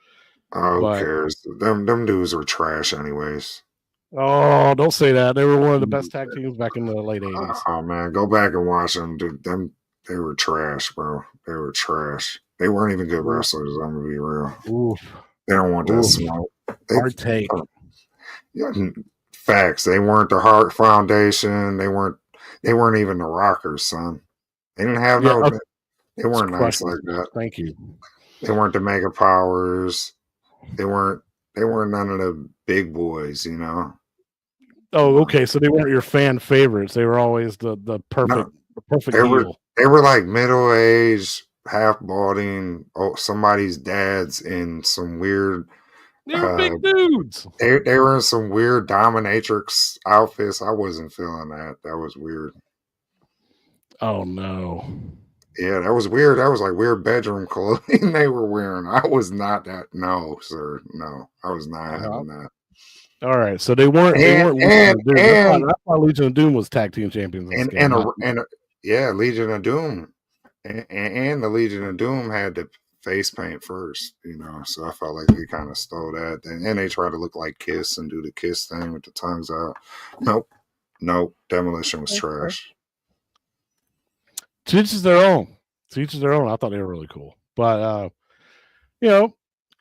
Who cares? Them dudes were trash anyways. Oh, don't say that. They were one of the best tag teams back in the late 80s. Oh man, go back and watch them. Dude, they were trash, bro. They were trash. They weren't even good wrestlers. I'm gonna be real. Oof. They don't want that smoke. Hard take. Yeah, facts. They weren't the Hart Foundation. They weren't even the Rockers, son. They didn't have They weren't nice like that. Thank you. They weren't the Mega Powers. They weren't none of the big boys, Oh, okay. So they weren't your fan favorites. They were always the perfect heel. They were like middle-aged, half-balding, somebody's dads in some weird. They were big dudes. They were in some weird dominatrix outfits. I wasn't feeling that. That was weird. Oh no. Yeah, that was weird. That was like weird bedroom clothing they were wearing. I was not that. No, sir. No, I was not having that. All right, so they weren't. That's why Legion of Doom was tag team champions. Yeah, Legion of Doom. And the Legion of Doom had the face paint first, so I felt like they kind of stole that. And they try to look like Kiss and do the Kiss thing with the tongues out. Nope. Demolition was trash. To each their own. I thought they were really cool. But,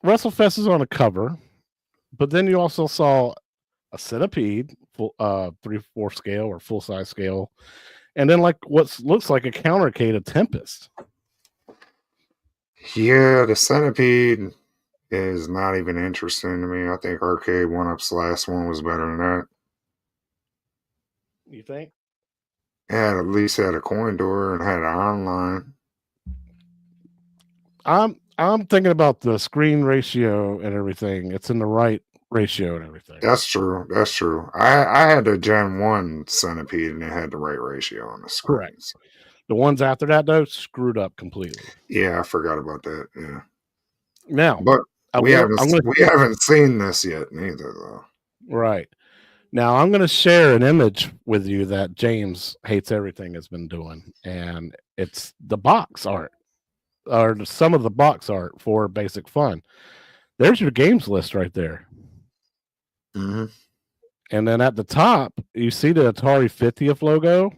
WrestleFest is on a cover. But then you also saw a Centipede, full 3/4 scale or full size scale. And then like what looks like a countercade of Tempest. Yeah, the Centipede is not even interesting to me. I think Arcade 1-Up's last one was better than that. You think? Yeah, at least had a coin door and had an online. I'm thinking about the screen ratio and everything. It's in the right ratio and everything. That's true. I had the Gen 1 Centipede and it had the right ratio on the screen. Correct. The ones after that though screwed up completely. Yeah, I forgot about that. Yeah. Now, but we haven't seen this yet neither though. Right. Now I'm going to share an image with you that James Hates Everything has been doing, and it's the box art, or some of the box art for Basic Fun. There's your games list right there. Mm-hmm. And then at the top, you see the Atari 50th logo,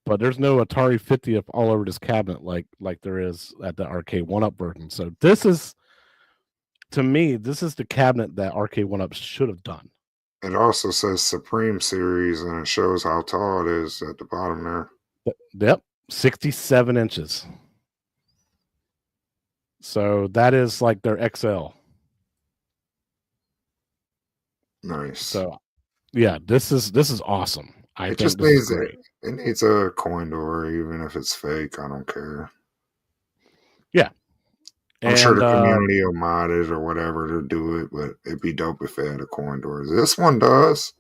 but there's no Atari 50th all over this cabinet like there is at the Arcade 1-Up version. So this is, to me, this is the cabinet that Arcade 1-Up should have done. It also says Supreme Series, and it shows how tall it is at the bottom there. Yep, 67 inches. So that is like their XL. Nice. So, yeah, this is awesome. It just needs it needs a coin door, even if it's fake. I don't care. Yeah. I'm sure the community will mod it or whatever to do it, but it'd be dope if it had a coin door. This one does.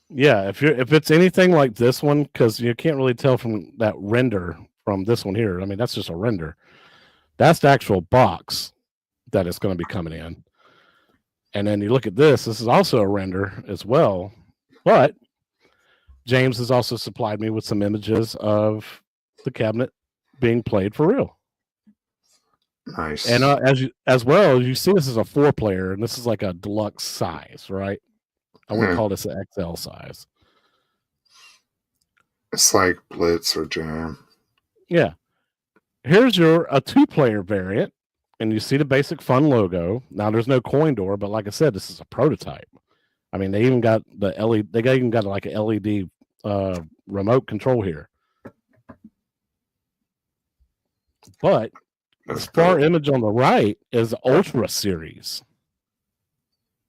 Yeah, if it's anything like this one, because you can't really tell from that render from this one here. I mean, that's just a render. That's the actual box that is going to be coming in. And then you look at this. This is also a render as well. But James has also supplied me with some images of the cabinet being played for real. Nice. And as well, you see this is a 4-player, and this is like a deluxe size, right? I wouldn't call this an XL size. It's like Blitz or Jam. Yeah. Here's a 2-player variant, and you see the Basic Fun logo. Now there's no coin door, but like I said, this is a prototype. I mean, they even got the LED. They even got like an LED remote control here. But the far image on the right is Ultra Series.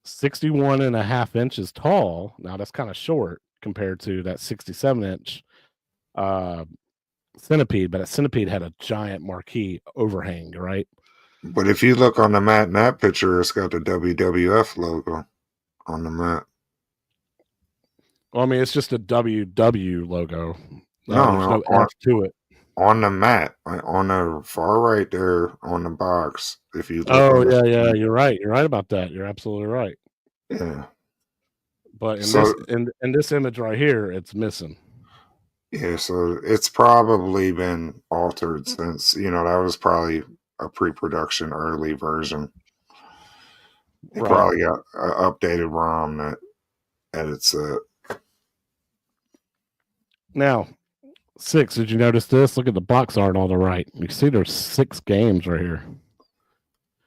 61.5 inches tall. Now that's kind of short compared to that 67-inch Centipede, but a Centipede had a giant marquee overhang, right? But if you look on the mat in that picture, it's got the WWF logo on the mat. Well, I mean, it's just a WW logo. No, there's no F to it. On the mat, on the far right there on the box. If you look yeah, you're right. You're right about that. You're absolutely right. Yeah. But in this image right here, it's missing. Yeah, so it's probably been altered since, that was probably a pre-production early version. It probably got an updated ROM that edits it. Now, 6, did you notice this? Look at the box art on the right. You see there's 6 games right here.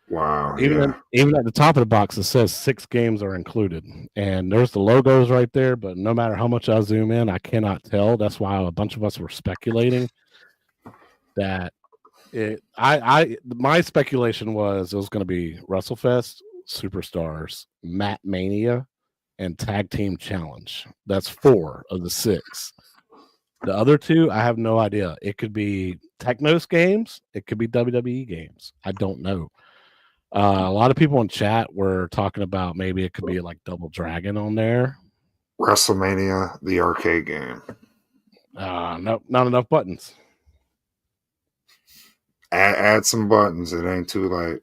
Wow. Even at the top of the box, it says 6 games are included. And there's the logos right there, but no matter how much I zoom in, I cannot tell. That's why a bunch of us were speculating that my speculation was it was going to be WrestleFest, Superstars, Mat Mania, and Tag Team Challenge. That's 4 of the 6. The other 2, I have no idea. It could be Technos games. It could be WWE games. I don't know. A lot of people in chat were talking about maybe it could be like Double Dragon on there. WrestleMania, the arcade game. Nope, not enough buttons. Add some buttons. It ain't too late.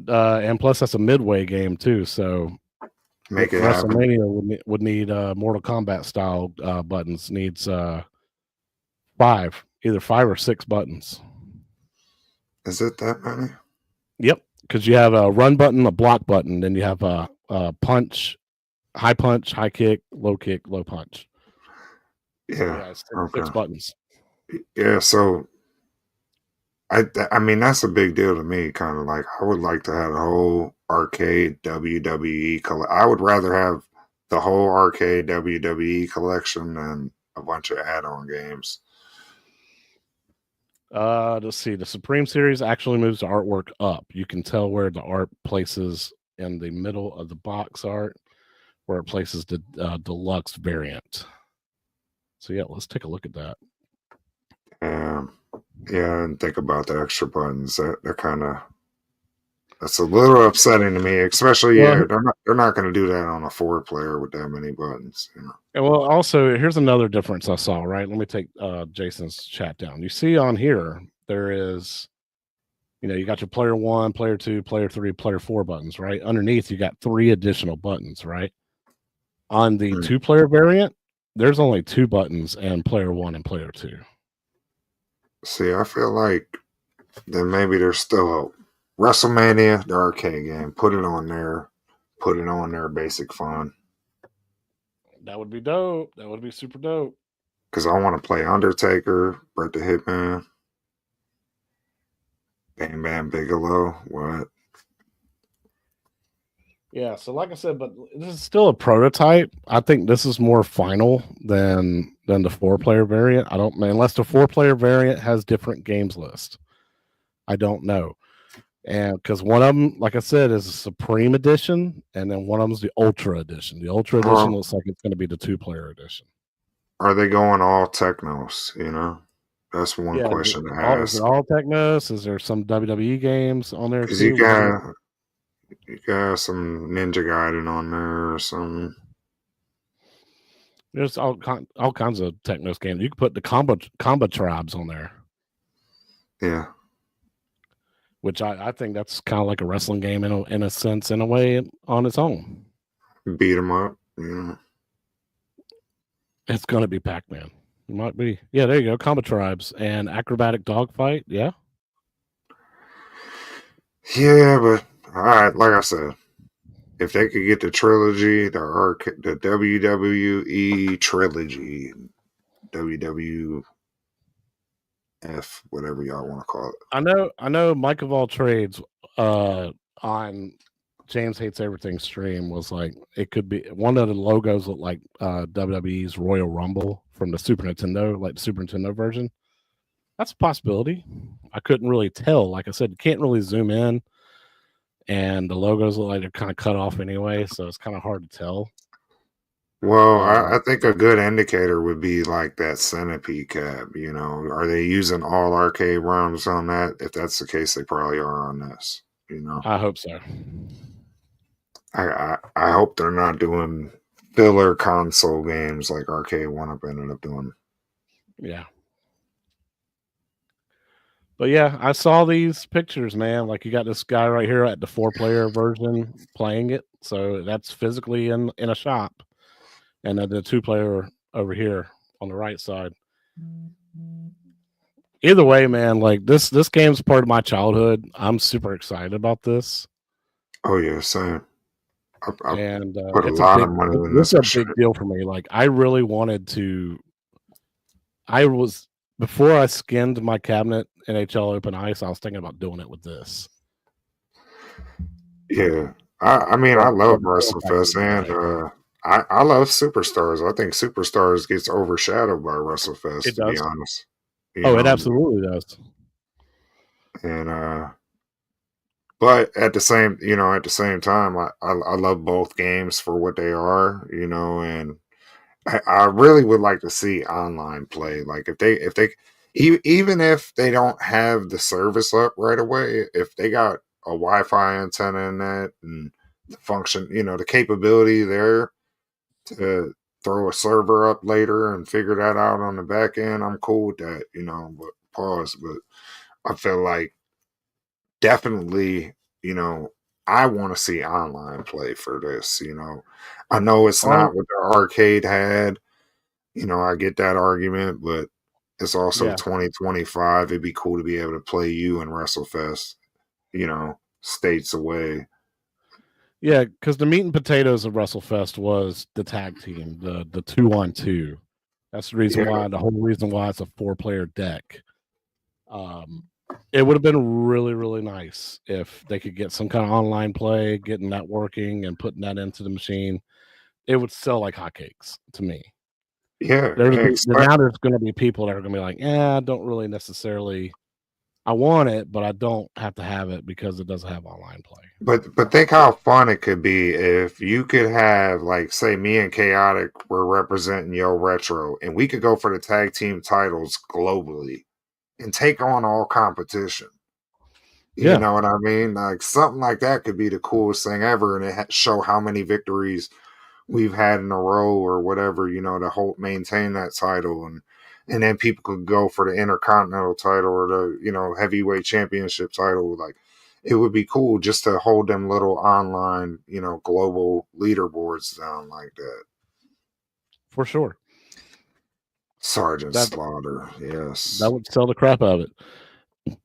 And plus, that's a midway game too. So make it WrestleMania would need Mortal Kombat style buttons. Needs 5. either 5 or 6 buttons. Is it that many? Yep, because you have a run button, a block button, then you have a punch, high kick, low punch. Yeah. It's 6 Okay. buttons. Yeah. So I mean, that's a big deal to me. Kind of like I would like to have a whole arcade WWE. I would rather have the whole arcade WWE collection than a bunch of add-on games. Let's see. The Supreme Series actually moves the artwork up. You can tell where the art places in the middle of the box art, where it places the deluxe variant. So yeah, let's take a look at that. Yeah, and think about the extra buttons. They're kind of that's a little upsetting to me, especially they're not going to do that on a 4-player with that many buttons. You know. And well, also here's another difference I saw. Right, let me take Jason's chat down. You see on here there is, you got your player 1, player 2, player 3, player 4 buttons. Right underneath, you got 3 additional buttons. Right on the 2-player variant, there's only 2 buttons and player 1 and player 2. See, I feel like then maybe there's still a WrestleMania, the arcade game. Put it on there. Put it on there, basic fun. That would be dope. That would be super dope. Because I want to play Undertaker, Bret the Hitman, Bam Bam Bigelow. What? Yeah, so like I said, but this is still a prototype. I think this is more final than the 4-player variant. I don't, unless the 4-player variant has different games list. I don't know. And because one of them, like I said, is a Supreme Edition, and then one of them is the Ultra Edition. The Ultra Edition looks like it's going to be the 2-player edition. Are they going all Technos? That's one question to ask. Is it all Technos? Is there some WWE games on there too? You got some Ninja Gaiden on there or some. There's all kinds of Technos games. You can put the combat tribes on there. Yeah. Which I think that's kind of like a wrestling game in a sense, in a way, on its own. Beat them up. It's going to be Pac-Man. It might be. Yeah, there you go. Combat tribes and acrobatic dogfight. Yeah. Yeah, but all right, like I said, if they could get the trilogy, the WWE trilogy, WWF, whatever y'all want to call it. I know Mike of all trades on James Hates Everything stream was like, it could be one of the logos looked like WWE's Royal Rumble from the Super Nintendo, like the Super Nintendo version. That's a possibility. I couldn't really tell. Like I said, you can't really zoom in, and the logos look like they're kind of cut off anyway, so it's kind of hard to tell. Well, I think a good indicator would be like that centipede cab. Are they using all arcade ROMs on that? If that's the case, they probably are on this. I hope so. I hope they're not doing filler console games like Arcade 1-Up ended up doing. Yeah. But yeah, I saw these pictures, man. Like you got this guy right here at the 4-player version playing it. So that's physically in a shop. And then the 2-player over here on the right side. Either way, man, like this game's part of my childhood. I'm super excited about this. Oh yeah, same. And put a lot of money in this. It's a big deal for me. Like I really wanted to. Before I skinned my cabinet NHL Open Ice, I was thinking about doing it with this. Yeah, I mean, I love WrestleFest, and I love Superstars. I think Superstars gets overshadowed by WrestleFest, to be honest. It absolutely does. And but at the same time, I love both games for what they are, and I really would like to see online play. Like if they even if they don't have the service up right away, if they got a Wi-Fi antenna in that and the function, the capability there to throw a server up later and figure that out on the back end, I'm cool with that, but I feel like definitely, I want to see online play for this, I know it's not what the arcade had, I get that argument, but It's also Yeah. 2025. It'd be cool to be able to play you in WrestleFest, states away. Yeah, because the meat and potatoes of WrestleFest was the tag team, the 2-on-2. That's the reason Yeah, why the whole reason why it's a 4-player deck. Um, it would have been really, really nice if they could get some kind of online play, getting that working and putting that into the machine. It would sell like hotcakes to me. yeah. Now there's going to be people that are going to be like, I don't really necessarily. I want it, but I don't have to have it because it doesn't have online play. But think how fun it could be if you could have, like, say me and Chaotic were representing Yoretro, and we could go for the tag team titles globally and take on all competition. You Yeah, know what I mean? Like something like that could be the coolest thing ever, and it show how many victories we've had in a row or whatever. To hold maintain that title, and then people could go for the intercontinental title or the heavyweight championship title. Like it would be cool just to hold them little online global leaderboards down like that. for sure. Sergeant That Slaughter, that yes. would sell the crap out of it.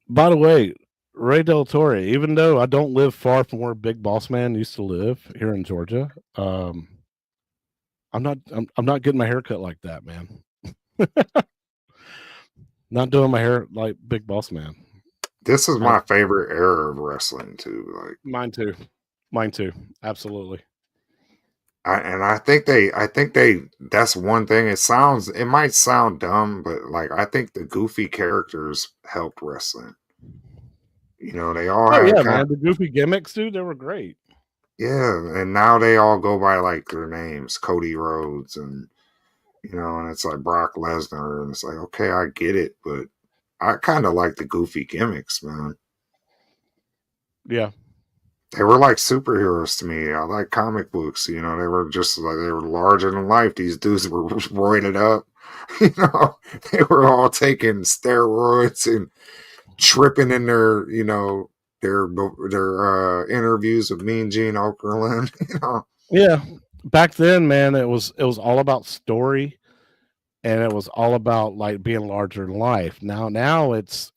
By the way, Ray Del Torre, even though I don't live far from where Big Boss Man used to live here in Georgia, I'm not getting my hair cut like that, man. Not doing my hair like Big Boss Man. This is I, my favorite era of wrestling too. Like mine too. Mine too. Absolutely. I think they that's one thing. It might sound dumb, but like I think the goofy characters helped wrestling. They all Oh had yeah, kind man. The goofy gimmicks, dude, they were great. yeah, and now they all go by like their names, Cody Rhodes and it's like Brock Lesnar, and it's like, okay, I get it, but I kind of like the goofy gimmicks, man. Yeah. They were like superheroes to me. I like comic books, they were just like they were larger than life. These dudes were roided up, you know. They were all taking steroids and tripping in their interviews with Mean Gene Okerlund, Yeah. Back then, man, it was all about story and it was all about like being larger than life. Now it's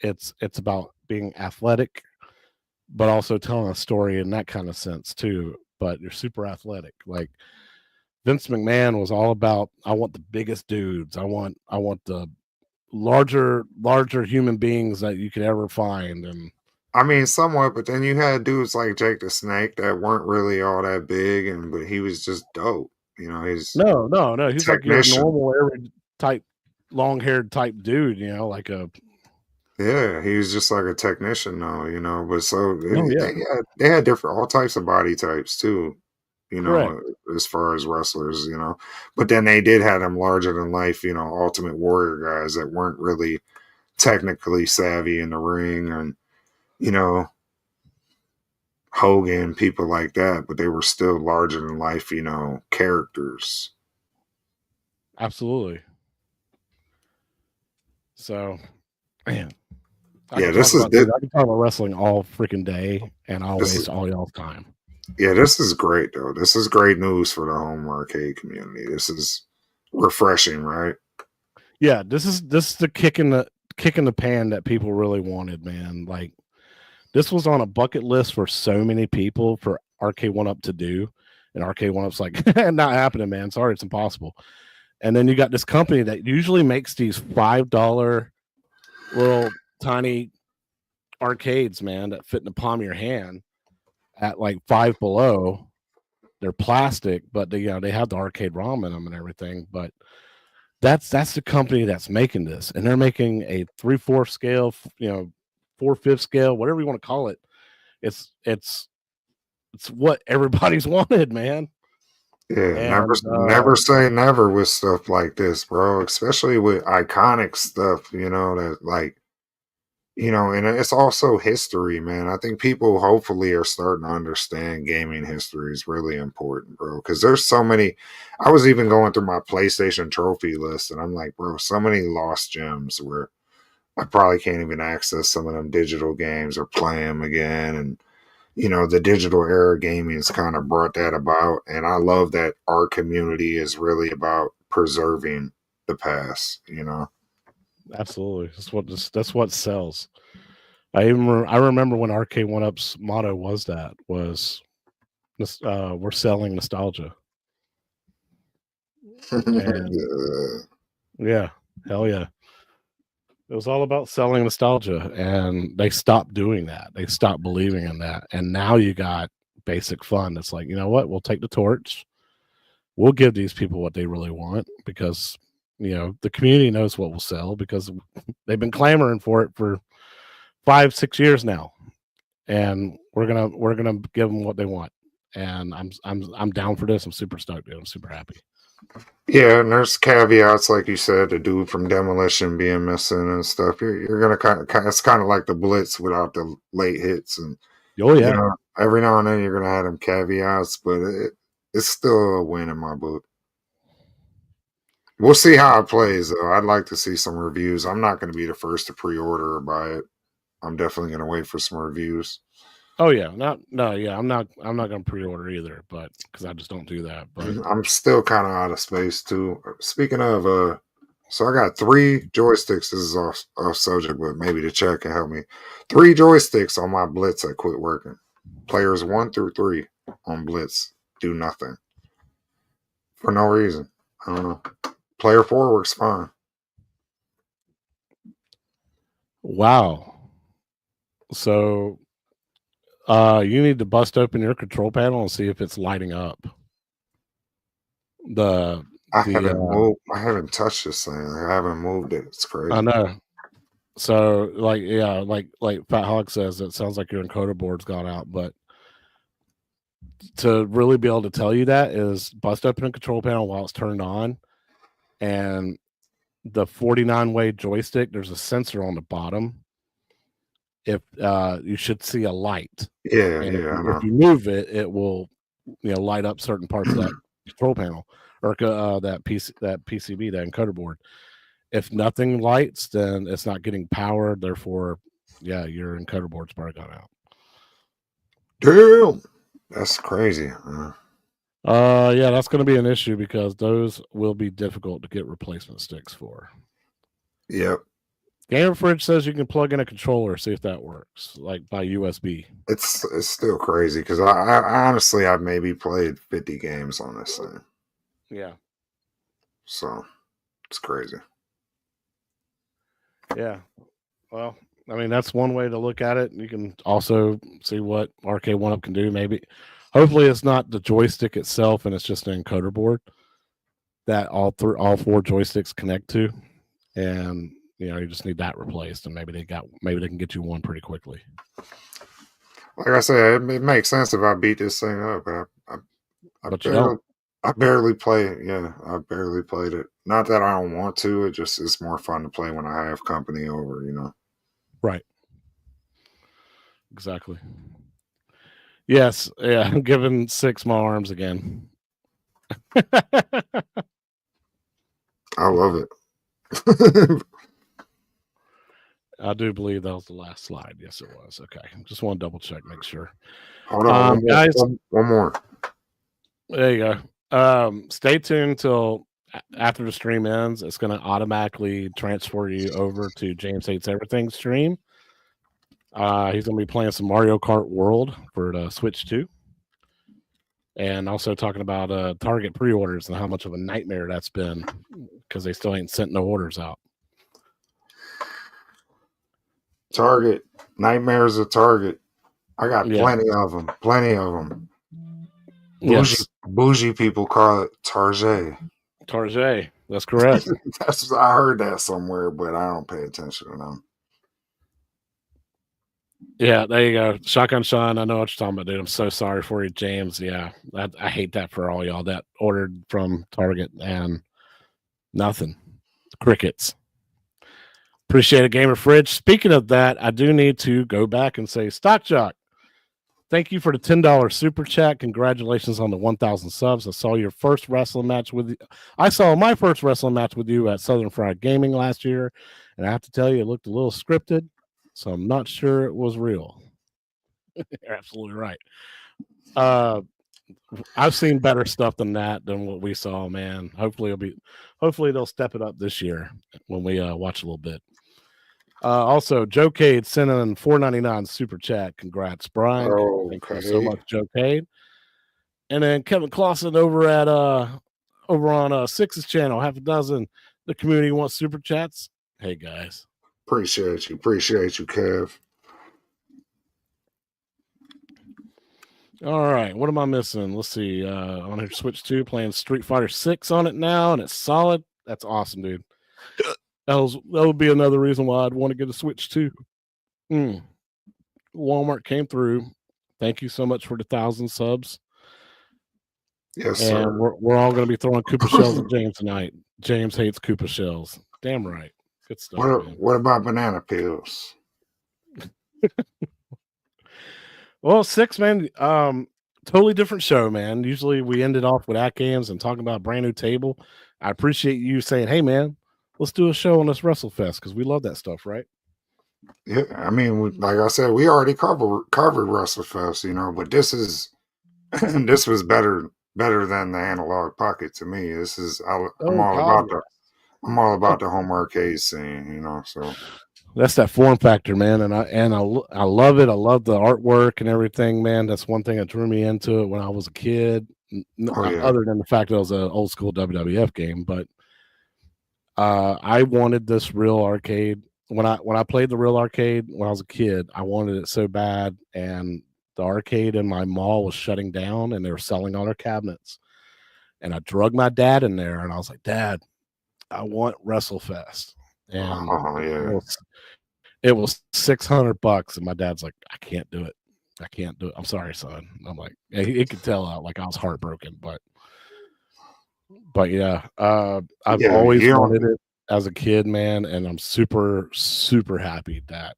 about being athletic, but also telling a story in that kind of sense too. But you're super athletic. Like Vince McMahon was all about I want the biggest dudes. I want the larger human beings that you could ever find. And I mean, somewhat, but then you had dudes like Jake the Snake that weren't really all that big, but he was just dope. He's no, he's like your technician. normal every type long haired type dude, like a Yeah, he was just like a technician though. But so oh yeah, they had different all types of body types too, you correct. know, as far as wrestlers. But then they did have them larger than life, Ultimate Warrior guys that weren't really technically savvy in the ring and you know, Hogan, people like that, but they were still larger than life, characters. Absolutely. So man, I Yeah, could talk this is about dude, this, I could talk about wrestling all freaking day and I'll this is waste all y'all's time. yeah, this is great though. This is great news for the home arcade community. This is refreshing, right? Yeah, this is the kick in the pan that people really wanted, man. Like this was on a bucket list for so many people for Arcade One Up to do, and Arcade One Up's like not happening, man. Sorry, it's impossible. And then you got this company that usually makes these $5 little tiny arcades, man, that fit in the palm of your hand at like Five Below. They're plastic, but they have the arcade ROM in them and everything. But that's the company that's making this, and they're making a 3/4 scale, 4/5 scale, whatever you want to call it. It's what everybody's wanted, man. Yeah, never And never say never with stuff like this, bro. Especially with iconic stuff, that like and it's also history, man. I think people hopefully are starting to understand gaming history is really important, bro. Because there's so many. I was even going through my PlayStation trophy list, and I'm like, bro, so many lost gems where I probably can't even access some of them digital games or play them again. And the digital era gaming has kind of brought that about, and I love that our community is really about preserving the past. Absolutely. That's what sells. I remember when Arcade One Up's motto was we're selling nostalgia. And yeah, hell yeah. It was all about selling nostalgia, and they stopped doing that. They stopped believing in that. And now you got basic fun. That's like, you know what? We'll take the torch. We'll give these people what they really want because, the community knows what will sell because they've been clamoring for it for 5-6 years now. And we're gonna give them what they want. And I'm down for this. I'm super stoked, dude. I'm super happy. Yeah, and there's caveats, like you said, the dude from Demolition being missing and stuff. You're gonna it's kind of like the Blitz without the late hits, and Oh yeah. every now and then you're gonna have them caveats, but it's still a win in my book. We'll see how it plays, though. I'd like to see some reviews. I'm not going to be the first to pre-order or buy it. I'm definitely going to wait for some reviews. Oh yeah. I'm not gonna pre-order either, but because I just don't do that. But I'm still kind of out of space too. Speaking of, so I got 3 joysticks. This is off subject, but maybe the chat can help me. 3 joysticks on my Blitz that quit working. Players 1 through 3 on Blitz do nothing for no reason. I don't know. Player 4 works fine. wow. So you need to bust open your control panel and see if it's lighting up. I haven't touched this thing. I haven't moved it. It's crazy. I know. So like Fat Hog says, it sounds like your encoder board's gone out, but to really be able to tell you that is bust open a control panel while it's turned on, and the 49-way joystick, there's a sensor on the bottom. If you should see a light. Yeah, and I know. if you move it, it will light up certain parts of that control panel or that PCB, that encoder board. If nothing lights, then it's not getting powered. Therefore, yeah, your encoder board's probably gone out. Damn, that's crazy. Yeah, that's going to be an issue because those will be difficult to get replacement sticks for. Yep. Gamer Fridge says you can plug in a controller, see if that works, like by USB. It's still crazy because I honestly I've maybe played 50 games on this thing. Yeah. So it's crazy. Yeah. Well, I mean, that's one way to look at it. You can also see what Arcade One Up can do. Maybe, hopefully, it's not the joystick itself, and it's just an encoder board that all 4 joysticks connect to, and you just need that replaced. And maybe they can get you one pretty quickly. Like I said, it makes sense if I beat this thing up. I barely play it. Yeah, I barely played it. Not that I don't want to. It's more fun to play when I have company over. Right. Exactly. Yes. Yeah. I'm giving 6 my arms again. I love it. I do believe that was the last slide. Yes, it was. Okay. Just want to double check, make sure. Hold on, guys. One more. There you go. Stay tuned till after the stream ends. It's going to automatically transfer you over to James Hates Everything stream. He's going to be playing some Mario Kart World for the Switch 2. And also talking about Target pre-orders and how much of a nightmare that's been because they still ain't sent no orders out. Target. Nightmares of Target. I got plenty of them. Plenty of them. Bougie people call it Target. Target. That's correct. I heard that somewhere, but I don't pay attention to them. Yeah, there you go. Shotgun Sean, I know what you're talking about, dude. I'm so sorry for you, James. Yeah, I hate that for all y'all that ordered from Target and nothing. Crickets. Appreciate it, Gamer Fridge. Speaking of that, I do need to go back and say, Stock Jock, thank you for the $10 super chat. Congratulations on the 1,000 subs. I saw your first wrestling match with you. I saw my first wrestling match with you at Southern Fried Gaming last year, and I have to tell you, it looked a little scripted, so I'm not sure it was real. You're absolutely right. I've seen better stuff than that than what we saw, man. Hopefully they'll step it up this year when we watch a little bit. Also, Joe Cade sent in $4.99 super chat. Congrats, Brian. Thank you so Okay. much, Joe Cade. And then Kevin Clausen over on Six's channel, half a dozen. The community wants super chats. Hey guys, Appreciate you, Kev. all right, what am I missing? Let's see. On here, Switch 2 playing Street Fighter 6 on it now, and it's solid. That's awesome, dude. That would be another reason why I'd want to get a Switch 2. Walmart came through. Thank you so much for the 1,000 subs. Yes, and sir. we're all going to be throwing Koopa shells at James tonight. James hates Koopa shells. Damn right. Good stuff. What about banana peels? Well, 6, man. Totally different show, man. Usually we ended off with AtGames and talking about brand new table. I appreciate you saying, "Hey, man, let's do a show on this WrestleFest," because we love that stuff, right? Yeah, I mean, like I said, we already covered WrestleFest, but this is this was better than the analog pocket to me. This is I'm all about the home arcade scene, so that's that form factor, man, and I love it. I love the artwork and everything, man. That's one thing that drew me into it when I was a kid. Other than the fact that it was an old school WWF game, but I wanted this real arcade when I played the real arcade when I was a kid. I wanted it so bad, and the arcade in my mall was shutting down, and they were selling all their cabinets. And I drug my dad in there, and I was like, "Dad, I want WrestleFest." And it was $600, and my dad's like, "I can't do it. I can't do it. I'm sorry, son." I'm like, he could tell like I was heartbroken, but yeah, I've always wanted it as a kid, man, and I'm super, super happy that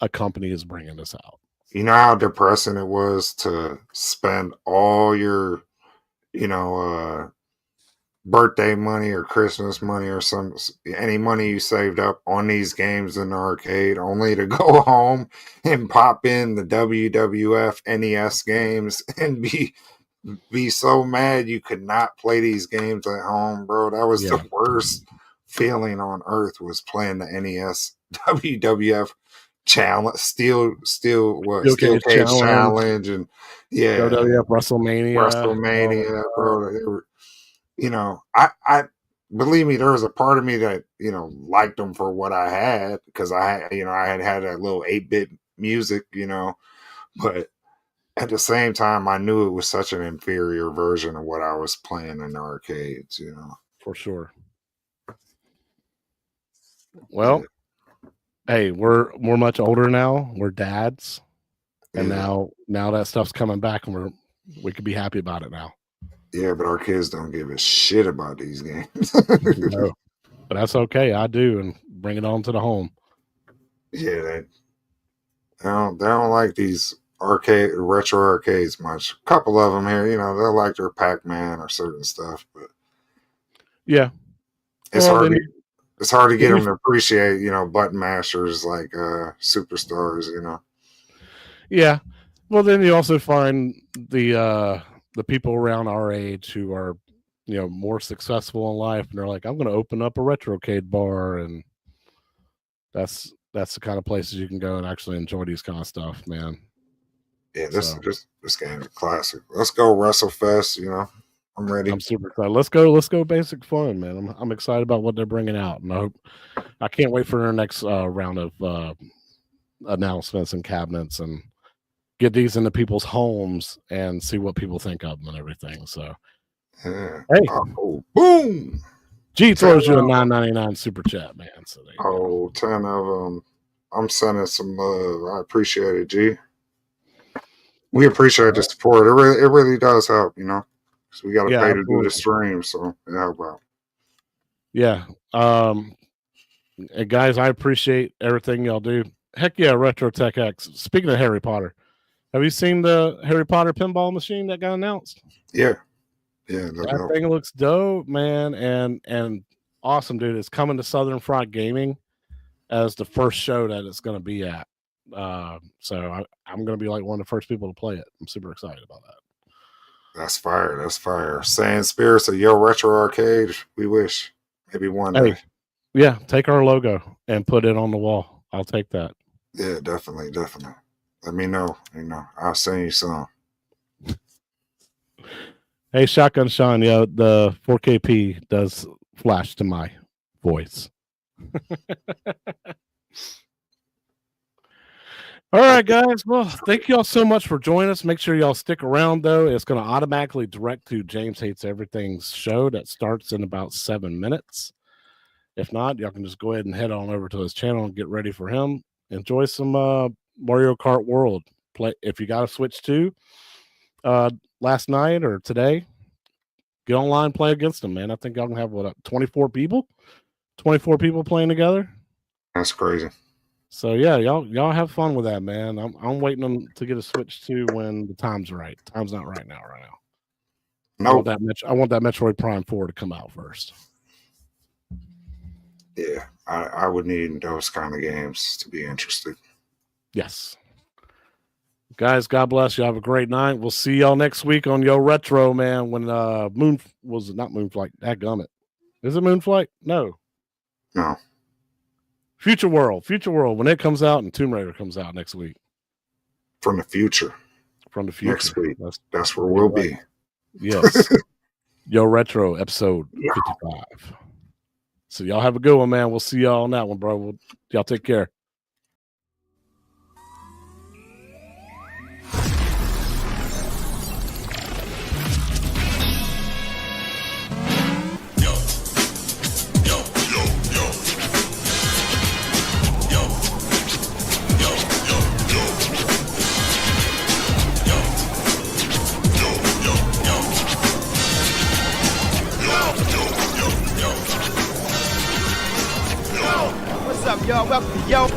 a company is bringing this out. You know how depressing it was to spend all your, birthday money or Christmas money or any money you saved up on these games in the arcade, only to go home and pop in the WWF NES games and be so mad you could not play these games at home, bro. That was the worst feeling on earth, was playing the NES WWF challenge, steel cage challenge, and WWF WrestleMania, bro. I believe me, there was a part of me that liked them for what I had, because I had that little 8-bit music, but at the same time I knew it was such an inferior version of what I was playing in the arcades, for sure. Well, hey, we're much older now. We're dads, and now that stuff's coming back, and we could be happy about it now. Yeah, but our kids don't give a shit about these games. No, but that's okay. I do, and bring it on to the home. Yeah, they don't like these retro arcades much. A couple of them here, they'll like their Pac-Man or certain stuff, but yeah, it's hard to get them to appreciate, button mashers like Superstars, Yeah, well, then you also find the people around our age who are, more successful in life, and they're like, "I'm going to open up a retrocade bar," and that's the kind of places you can go and actually enjoy these kind of stuff, man. Yeah, this game is a classic. Let's go WrestleFest. I'm ready. I'm super excited. Let's go basic fun, man. I'm excited about what they're bringing out, and I can't wait for their next round of announcements and cabinets, and get these into people's homes and see what people think of them and everything. So, hey, boom! G throws you a $9.99 super chat, man. So 10 of them. I'm sending some love. I appreciate it, G. We appreciate the support. It really does help, because we got to pay to do the stream, so it helps out. Yeah. Guys, I appreciate everything y'all do. Heck yeah, Retro Tech X. Speaking of Harry Potter, have you seen the Harry Potter pinball machine that got announced? Yeah. That thing looks dope, man, and awesome, dude. It's coming to Southern Fried Gaming as the first show that it's going to be at. So I'm going to be like one of the first people to play it. I'm super excited about that. That's fire. That's fire. Same spirits of Yoretro Arcade. We wish. Maybe one day. Hey, yeah, take our logo and put it on the wall. I'll take that. Yeah, definitely, definitely. Let me know. I'll send you some. Hey, Shotgun Sean, yeah, the 4KP does flash to my voice. All right, guys. Well, thank you all so much for joining us. Make sure y'all stick around, though. It's going to automatically direct to James Hates Everything's show that starts in about 7 minutes. If not, y'all can just go ahead and head on over to his channel and get ready for him. Enjoy some Mario Kart World. Play if you got a Switch 2 last night or today. Get online, play against them, man. I think y'all can have 24 people? 24 people playing together. That's crazy. So yeah, y'all have fun with that, man. I'm waiting to get a Switch 2 when the time's right. Time's not right now. No. Nope. I want that Metroid Prime 4 to come out first. Yeah, I would need those kind of games to be interested. Yes. Guys, God bless you. Have a great night. We'll see y'all next week on Yoretro, man. When not Moonflight. Dadgummit. Is it Moonflight? No. Future World. When it comes out and Tomb Raider comes out next week. From the future. Next week. That's where we'll be. Yes. Yoretro episode 55. So y'all have a good one, man. We'll see y'all on that one, bro. Y'all take care. What's up, y'all? Welcome to Yo.